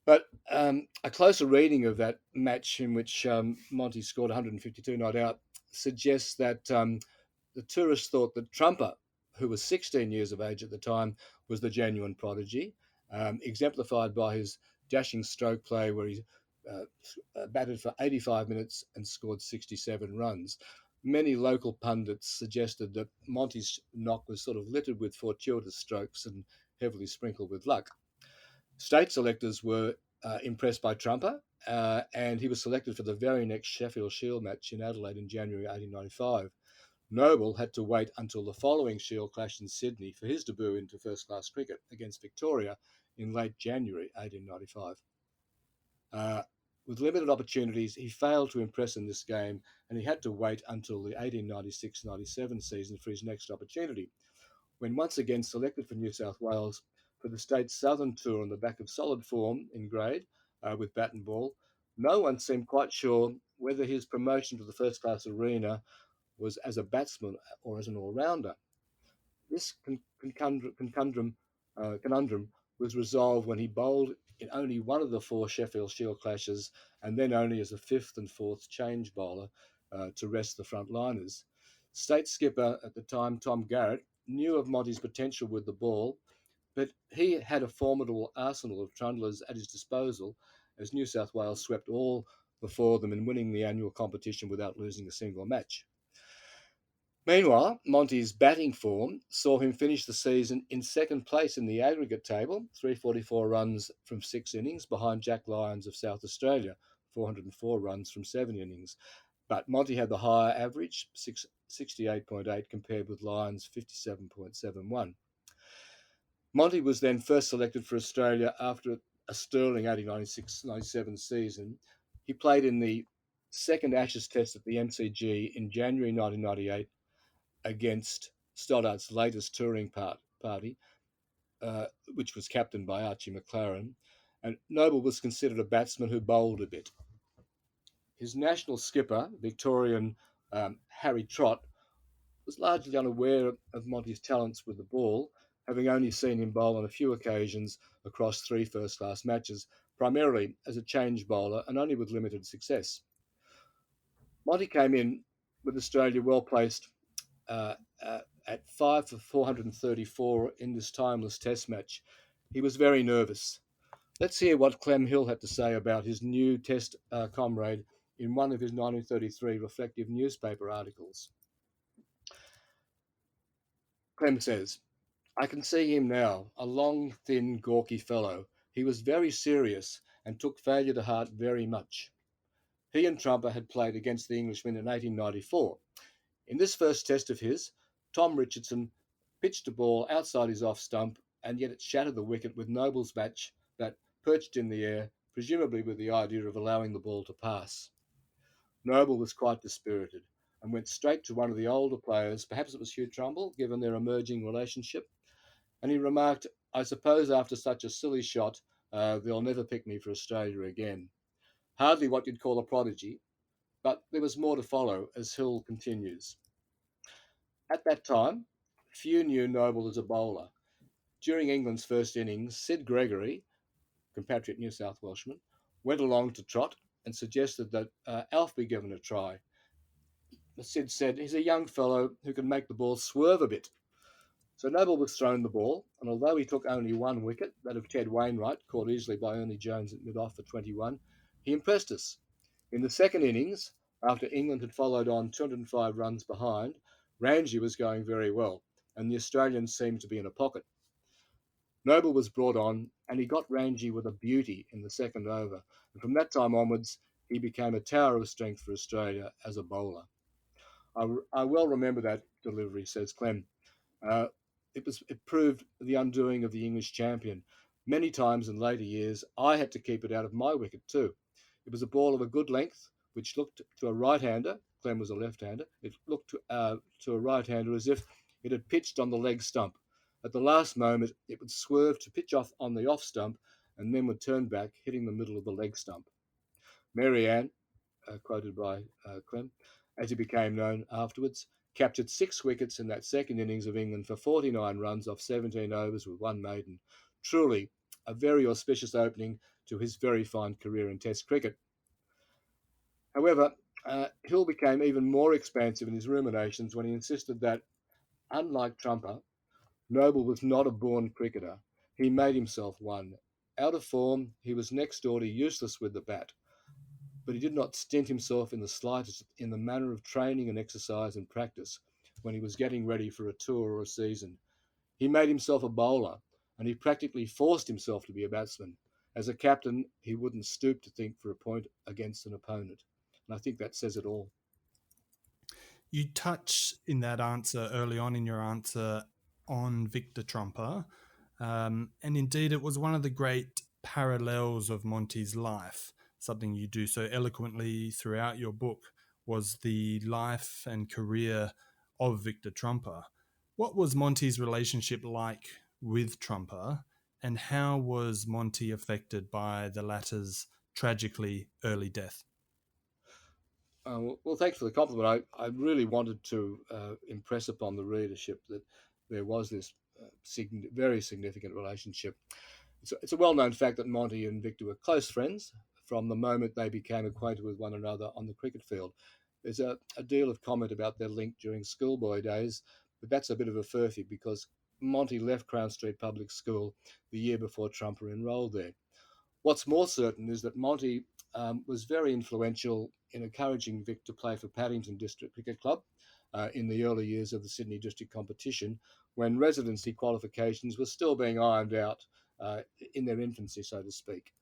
But a closer reading of that match, in which Monty scored 152 not out, suggests that the tourists thought that Trumper, who was 16 years of age at the time, was the genuine prodigy, exemplified by his dashing stroke play, where he batted for 85 minutes and scored 67 runs. Many local pundits suggested that Monty's knock was sort of littered with fortuitous strokes and heavily sprinkled with luck. State selectors were impressed by Trumper, and he was selected for the very next Sheffield Shield match in Adelaide in January 1895. Noble had to wait until the following Shield clash in Sydney for his debut into first-class cricket against Victoria in late January 1895. With limited opportunities, he failed to impress in this game, and he had to wait until the 1896-97 season for his next opportunity, when once again selected for New South Wales for the state's southern tour on the back of solid form in grade with bat and ball. No one seemed quite sure whether his promotion to the first-class arena was as a batsman or as an all-rounder. This conundrum was resolved when he bowled in only one of the four Sheffield Shield clashes, and then only as a fifth and fourth change bowler to rest the frontliners. State skipper at the time, Tom Garrett, knew of Monty's potential with the ball, but he had a formidable arsenal of trundlers at his disposal, as New South Wales swept all before them in winning the annual competition without losing a single match. Meanwhile, Monty's batting form saw him finish the season in second place in the aggregate table, 344 runs from 6 innings, behind Jack Lyons of South Australia, 404 runs from 7 innings. But Monty had the higher average, 68.8, compared with Lyons' 57.71. Monty was then first selected for Australia after a sterling 1896-97 season. He played in the second Ashes Test at the MCG in January 1998 against Stoddard's latest touring party, which was captained by Archie McLaren, and Noble was considered a batsman who bowled a bit. His national skipper, Victorian Harry Trott, was largely unaware of Monty's talents with the ball, having only seen him bowl on a few occasions across 3 first-class matches, primarily as a change bowler and only with limited success. Monty came in with Australia well placed uh, at 5 for 434 in this timeless Test match. He was very nervous. Let's hear what Clem Hill had to say about his new Test comrade in one of his 1933 reflective newspaper articles. Clem says, "I can see him now, a long, thin, gawky fellow. He was very serious and took failure to heart very much. He and Trumper had played against the Englishmen in 1894. In this first Test of his, Tom Richardson pitched a ball outside his off stump, and yet it shattered the wicket with Noble's bat that perched in the air, presumably with the idea of allowing the ball to pass. Noble was quite dispirited and went straight to one of the older players, perhaps it was Hugh Trumbull, given their emerging relationship, and he remarked, 'I suppose after such a silly shot, they'll never pick me for Australia again.' Hardly what you'd call a prodigy, but there was more to follow, as Hill continues. At that time, few knew Noble as a bowler. During England's first innings, Sid Gregory, compatriot New South Welshman, went along to Trott and suggested that Alf be given a try. Sid said, 'He's a young fellow who can make the ball swerve a bit.' So Noble was thrown the ball, and although he took only 1 wicket, that of Ted Wainwright, caught easily by Ernie Jones at mid-off for 21, he impressed us. In the second innings, after England had followed on 205 runs behind, Ranji was going very well, and the Australians seemed to be in a pocket. Noble was brought on, and he got Ranji with a beauty in the second over, and from that time onwards, he became a tower of strength for Australia as a bowler. I well remember that delivery, says Clem. It proved the undoing of the English champion. Many times in later years, I had to keep it out of my wicket too. It was a ball of a good length, which looked to a right-hander. Clem was a left-hander. It looked to a right-hander as if it had pitched on the leg stump. At the last moment, it would swerve to pitch off on the off stump and then would turn back, hitting the middle of the leg stump. Mary Ann, quoted by Clem, as he became known afterwards, captured 6 wickets in that second innings of England for 49 runs off 17 overs with 1 maiden. Truly a very auspicious opening to his very fine career in Test cricket. However, Hill became even more expansive in his ruminations when he insisted that, unlike Trumper, Noble was not a born cricketer. He made himself one. Out of form, he was next door to useless with the bat, but he did not stint himself in the slightest in the manner of training and exercise and practice when he was getting ready for a tour or a season. He made himself a bowler, and he practically forced himself to be a batsman. As a captain, he wouldn't stoop to think for a point against an opponent. And I think that says it all. You touch in that answer, early on in your answer, on Victor Trumper. And indeed, it was one of the great parallels of Monty's life. Something you do so eloquently throughout your book was the life and career of Victor Trumper. What was Monty's relationship like with Trumper, and how was Monty affected by the latter's tragically early death? Well, thanks for the compliment. I really wanted to impress upon the readership that there was this very significant relationship. It's a well-known fact that Monty and Victor were close friends from the moment they became acquainted with one another on the cricket field. There's a deal of comment about their link during schoolboy days, but that's a bit of a furphy because Monty left Crown Street Public School the year before Trumper enrolled there. What's more certain is that Monty was very influential in encouraging Vic to play for Paddington District Cricket Club in the early years of the Sydney District competition, when residency qualifications were still being ironed out in their infancy, so to speak.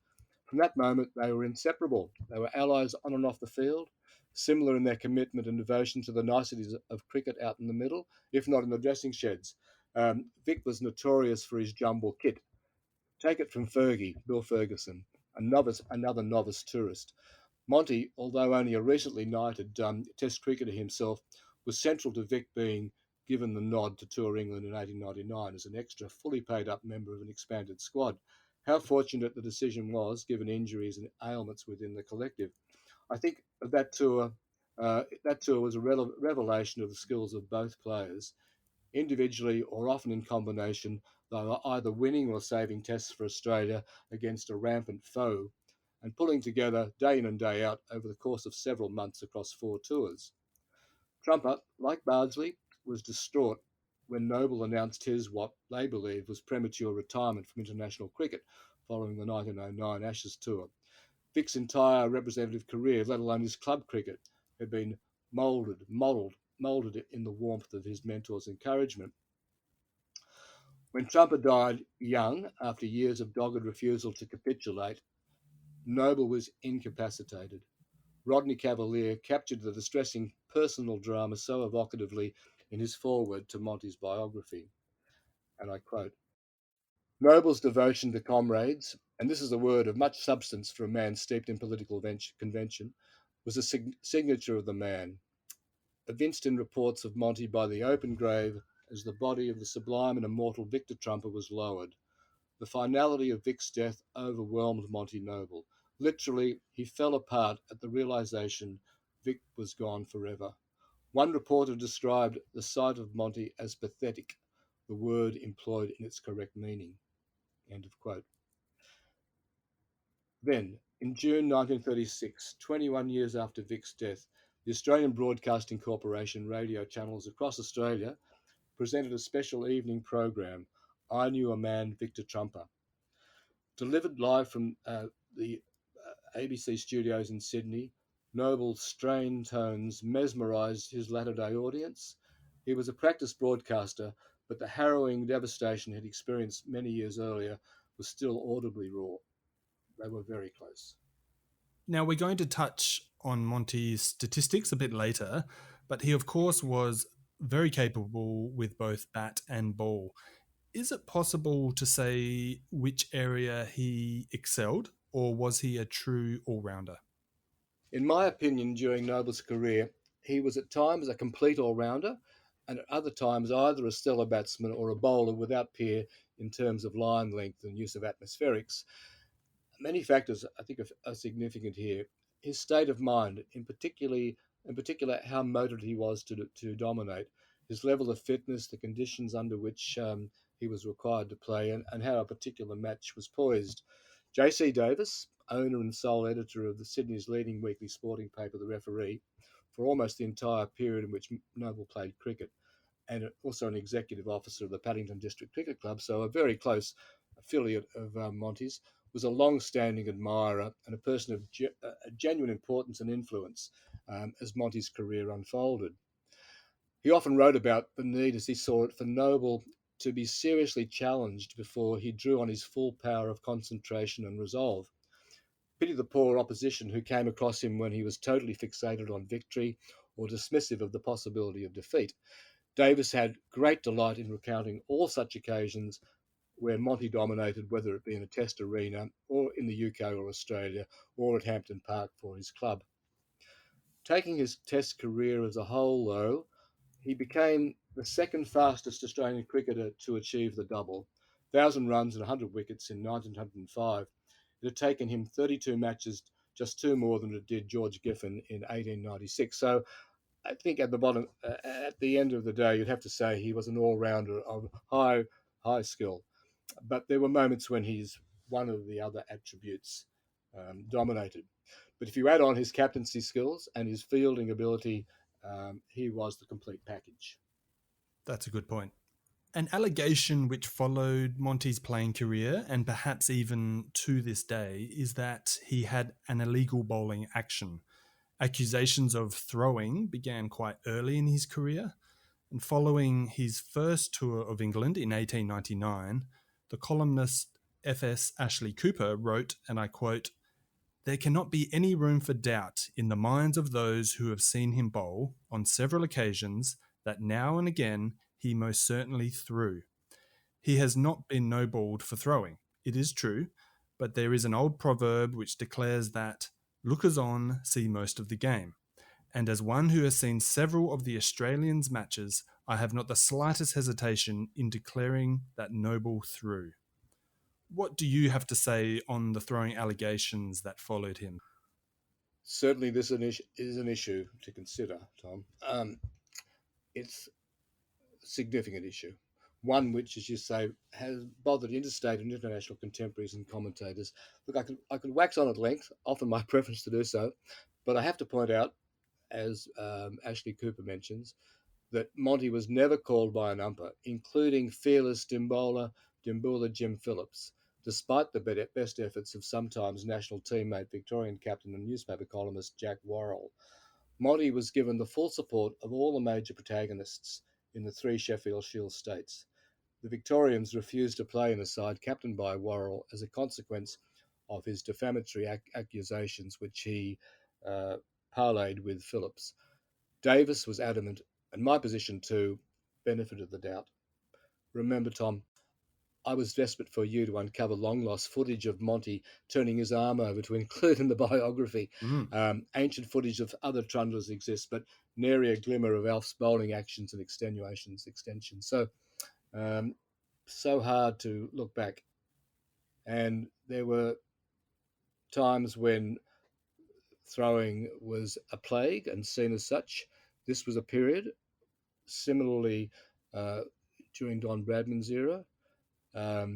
From that moment, they were inseparable. They were allies on and off the field, similar in their commitment and devotion to the niceties of cricket out in the middle, if not in the dressing sheds. Vic was notorious for his jumble kit. Take it from Fergie, Bill Ferguson, another novice tourist. Monty, although only a recently knighted Test cricketer himself, was central to Vic being given the nod to tour England in 1899 as an extra, fully paid up member of an expanded squad. How fortunate the decision was, given injuries and ailments within the collective. I think that tour was a revelation of the skills of both players, individually or often in combination. They were either winning or saving tests for Australia against a rampant foe, and pulling together day in and day out over the course of several months across 4 tours. Trumper, like Bardsley, was distraught when Noble announced his, what they believed, was premature retirement from international cricket following the 1909 Ashes tour. Vic's entire representative career, let alone his club cricket, had been moulded in the warmth of his mentor's encouragement. When Trumper died young, after years of dogged refusal to capitulate, Noble was incapacitated. Rodney Cavalier captured the distressing personal drama so evocatively in his foreword to Monty's biography, and I quote, "Noble's devotion to comrades, and this is a word of much substance for a man steeped in political convention, was a signature of the man, evinced in reports of Monty by the open grave as the body of the sublime and immortal Victor Trumper was lowered. The finality of Vic's death overwhelmed Monty Noble. Literally, he fell apart at the realization Vic was gone forever. One reporter described the sight of Monty as pathetic, the word employed in its correct meaning." End of quote. Then, in June 1936, 21 years after Vic's death, the Australian Broadcasting Corporation radio channels across Australia presented a special evening program, I Knew a Man, Victor Trumper. Delivered live from the ABC studios in Sydney, Noble's strained tones mesmerised his latter-day audience. He was a practiced broadcaster, but the harrowing devastation he'd experienced many years earlier was still audibly raw. They were very close. Now, we're going to touch on Monty's statistics a bit later, but he, of course, was very capable with both bat and ball. Is it possible to say which area he excelled, or was he a true all-rounder? In my opinion, during Noble's career, he was at times a complete all-rounder, and at other times either a stellar batsman or a bowler without peer in terms of line length and use of atmospherics. Many factors, I think, are significant here. His state of mind, in particular, how motivated he was to dominate, his level of fitness, the conditions under which he was required to play, and how a particular match was poised. J.C. Davis, owner and sole editor of the Sydney's leading weekly sporting paper, The Referee, for almost the entire period in which Noble played cricket, and also an executive officer of the Paddington District Cricket Club, so a very close affiliate of Monty's, was a long-standing admirer and a person of genuine importance and influence as Monty's career unfolded. He often wrote about the need, as he saw it, for Noble to be seriously challenged before he drew on his full power of concentration and resolve. Pity the poor opposition who came across him when he was totally fixated on victory or dismissive of the possibility of defeat. Davis had great delight in recounting all such occasions where Monty dominated, whether it be in a test arena or in the UK or Australia or at Hampton Park for his club. Taking his test career as a whole, though, he became the second fastest Australian cricketer to achieve the double, 1,000 runs and 100 wickets in 1905. It had taken him 32 matches, just 2 more than it did George Giffen in 1896. So I think at the end of the day, you'd have to say he was an all-rounder of high skill. But there were moments when one of the other attributes dominated. But if you add on his captaincy skills and his fielding ability, he was the complete package. That's a good point. An allegation which followed Monty's playing career, and perhaps even to this day, is that he had an illegal bowling action. Accusations of throwing began quite early in his career, and following his first tour of England in 1899, the columnist F.S. Ashley Cooper wrote, and I quote, "There cannot be any room for doubt in the minds of those who have seen him bowl on several occasions that now and again he most certainly threw. He has not been no-balled for throwing, it is true, but there is an old proverb which declares that lookers-on see most of the game, and as one who has seen several of the Australians' matches, I have not the slightest hesitation in declaring that Noble threw. What do you have to say on the throwing allegations that followed him? Certainly, this is an issue to consider, Tom. It's a significant issue, one which, as you say, has bothered interstate and international contemporaries and commentators. Look, I could wax on at length, often my preference to do so, but I have to point out, as Ashley Cooper mentions, that Monty was never called by an umpire, including fearless Dimboola Jim Phillips, despite the best efforts of sometimes national teammate, Victorian captain and newspaper columnist Jack Worrell. Monty was given the full support of all the major protagonists in the three Sheffield Shield states. The Victorians refused to play in a side captained by Worrell as a consequence of his defamatory accusations, which he parlayed with Phillips. Davis was adamant, and my position too, benefit of the doubt. Remember, Tom, I was desperate for you to uncover long lost footage of Monty turning his arm over to include in the biography. Ancient footage of other trundlers exists, but nary a glimmer of Alf's bowling actions and extenuations. So hard to look back. And there were times when throwing was a plague and seen as such. This was a period. Similarly, during Don Bradman's era, I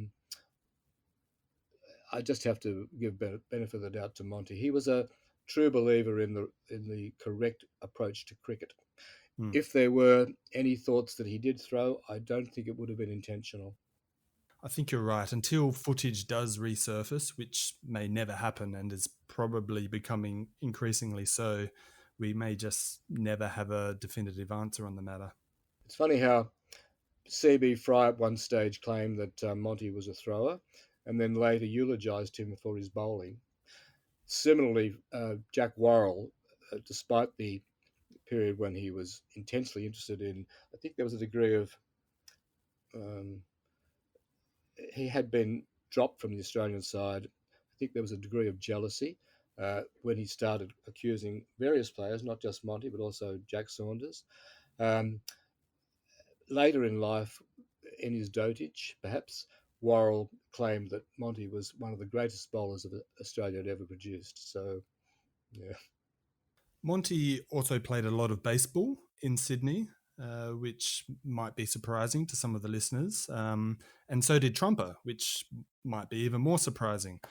just have to give benefit of the doubt to Monty. He was a true believer in the correct approach to cricket. If there were any thoughts that he did throw, I don't think it would have been intentional. I think you're right. Until footage does resurface, which may never happen and is probably becoming increasingly so, we may just never have a definitive answer on the matter. It's funny how C.B. Fry at one stage claimed that Monty was a thrower and then later eulogised him for his bowling. Similarly, Jack Worrell, despite the period when he was intensely interested in, I think there was a degree of, he had been dropped from the Australian side. I think there was a degree of jealousy when he started accusing various players, not just Monty, but also Jack Saunders. Later in life, in his dotage, perhaps, Worrell claimed that Monty was one of the greatest bowlers that Australia had ever produced. So, yeah. Monty also played a lot of baseball in Sydney, which might be surprising to some of the listeners. And so did Trumper, which might be even more surprising.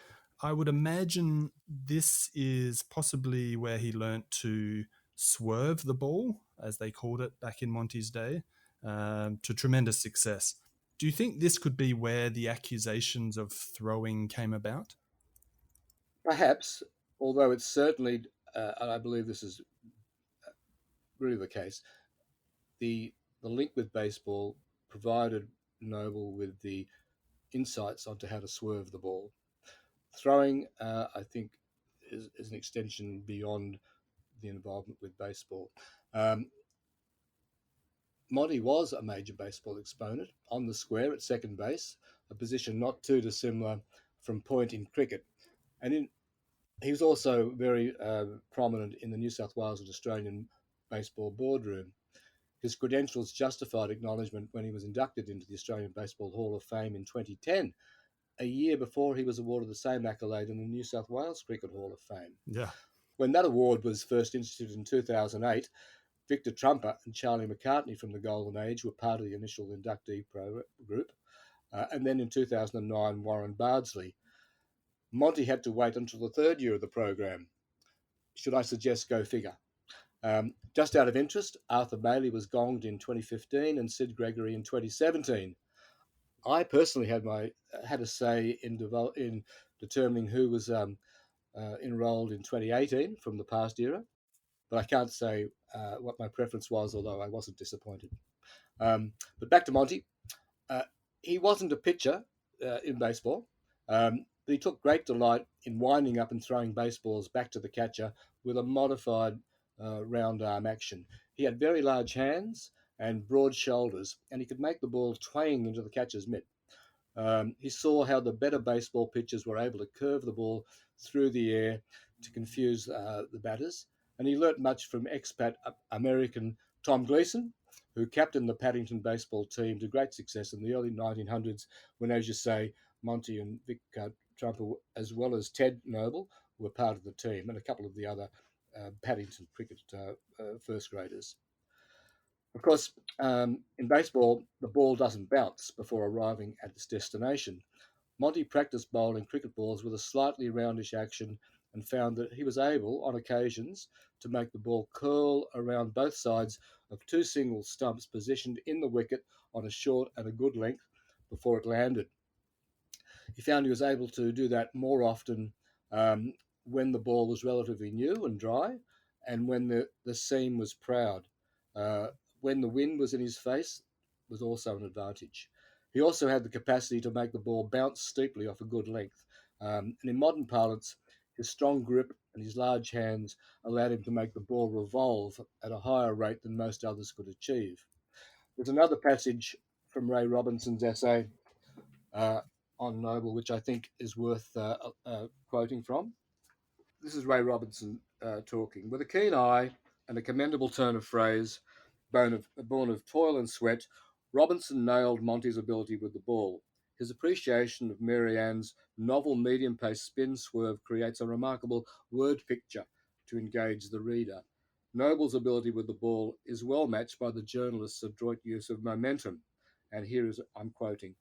I would imagine this is possibly where he learnt to swerve the ball, as they called it back in Monty's day, to tremendous success. Do you think this could be where the accusations of throwing came about? Perhaps, although it's certainly, and I believe this is really the case, the link with baseball provided Noble with the insights onto how to swerve the ball. Throwing, I think, is an extension beyond the involvement with baseball. Monty was a major baseball exponent on the square at second base, a position not too dissimilar from point in cricket. And he was also very prominent in the New South Wales and Australian baseball boardroom. His credentials justified acknowledgement when he was inducted into the Australian Baseball Hall of Fame in 2010, a year before he was awarded the same accolade in the New South Wales Cricket Hall of Fame. Yeah. When that award was first instituted in 2008, Victor Trumper and Charlie McCartney from the Golden Age were part of the initial inductee group. And then in 2009, Warren Bardsley. Monty had to wait until the third year of the program. Should I suggest go figure? Just out of interest, Arthur Bailey was gonged in 2015 and Sid Gregory in 2017. I personally had a say in determining who was enrolled in 2018 from the past era, but I can't say what my preference was, although I wasn't disappointed. But back to Monty. He wasn't a pitcher in baseball, but he took great delight in winding up and throwing baseballs back to the catcher with a modified round arm action. He had very large hands and broad shoulders, and he could make the ball twang into the catcher's mitt. He saw how the better baseball pitchers were able to curve the ball through the air to confuse the batters, and he learnt much from expat American Tom Gleason who captained the Paddington baseball team to great success in the early 1900s when, as you say, Monty and Vic Trumper, as well as Ted Noble, were part of the team, and a couple of the other Paddington cricket first graders. Of course, in baseball, the ball doesn't bounce before arriving at its destination. Monty practiced bowling cricket balls with a slightly roundish action and found that he was able, on occasions, to make the ball curl around both sides of two single stumps positioned in the wicket on a short and a good length before it landed. He found he was able to do that more often when the ball was relatively new and dry and when the seam was proud. When the wind was in his face was also an advantage. He also had the capacity to make the ball bounce steeply off a good length. And in modern parlance, his strong grip and his large hands allowed him to make the ball revolve at a higher rate than most others could achieve. There's another passage from Ray Robinson's essay on Noble, which I think is worth quoting from. This is Ray Robinson talking. With a keen eye and a commendable turn of phrase, born of toil and sweat, Robinson nailed Monty's ability with the ball. His appreciation of Mary Ann's novel medium-pace spin swerve creates a remarkable word picture to engage the reader. Noble's ability with the ball is well matched by the journalist's adroit use of momentum. And here is, I'm quoting,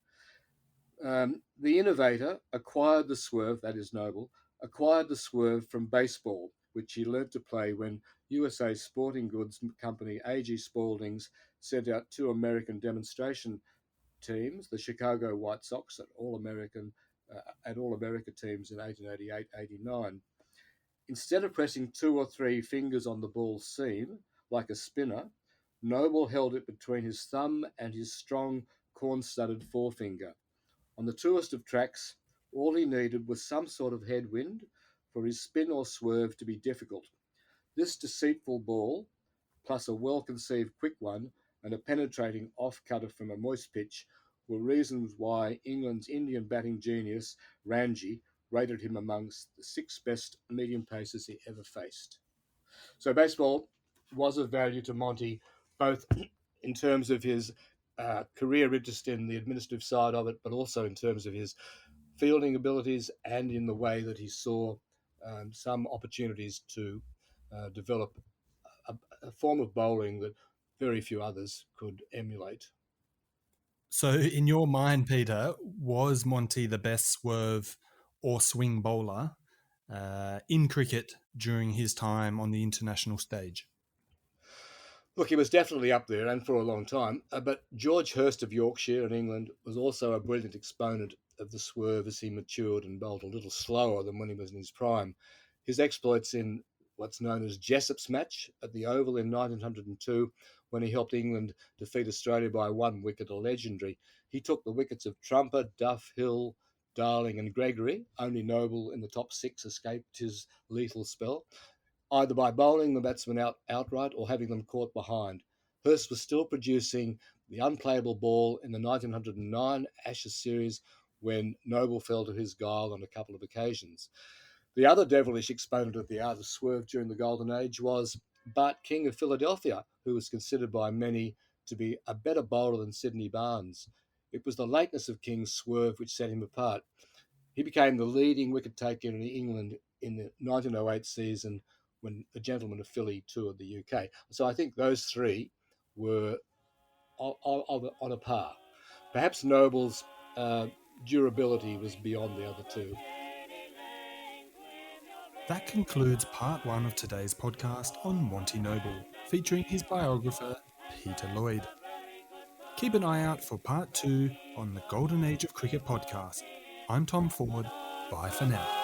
the innovator acquired the swerve, that is Noble, acquired the swerve from baseball, which he learnt to play when USA Sporting Goods Company A.G. Spalding's sent out two American demonstration teams, the Chicago White Sox and All-America teams in 1888-89. Instead of pressing two or three fingers on the ball's seam, like a spinner, Noble held it between his thumb and his strong corn-studded forefinger. On the truest of tracks, all he needed was some sort of headwind for his spin or swerve to be difficult. This deceitful ball, plus a well-conceived quick one and a penetrating off-cutter from a moist pitch, were reasons why England's Indian batting genius, Ranji, rated him amongst the 6 best medium pacers he ever faced. So baseball was of value to Monty, both in terms of his career interest in the administrative side of it, but also in terms of his fielding abilities and in the way that he saw some opportunities to develop a form of bowling that very few others could emulate. So in your mind, Peter, was Monty the best swerve or swing bowler in cricket during his time on the international stage? Look, he was definitely up there and for a long time, but George Hurst of Yorkshire in England was also a brilliant exponent of the swerve as he matured and bowled a little slower than when he was in his prime. His exploits in what's known as Jessop's match at the Oval in 1902, when he helped England defeat Australia by 1 wicket, are legendary. He took the wickets of Trumper, Duff, Hill, Darling and Gregory. Only Noble in the top 6 escaped his lethal spell, either by bowling the batsmen out outright or having them caught behind. Hurst was still producing the unplayable ball in the 1909 Ashes series when Noble fell to his guile on a couple of occasions. The other devilish exponent of the art of swerve during the Golden Age was Bart King of Philadelphia, who was considered by many to be a better bowler than Sydney Barnes. It was the lateness of King's swerve which set him apart. He became the leading wicket taker in England in the 1908 season when the Gentlemen of Philly toured the UK. So I think those three were on a par. Perhaps Noble's durability was beyond the other two. That concludes part 1 of today's podcast on Monty Noble, featuring his biographer, Peter Lloyd. Keep an eye out for part 2 on the Golden Age of Cricket podcast. I'm Tom Ford. Bye for now.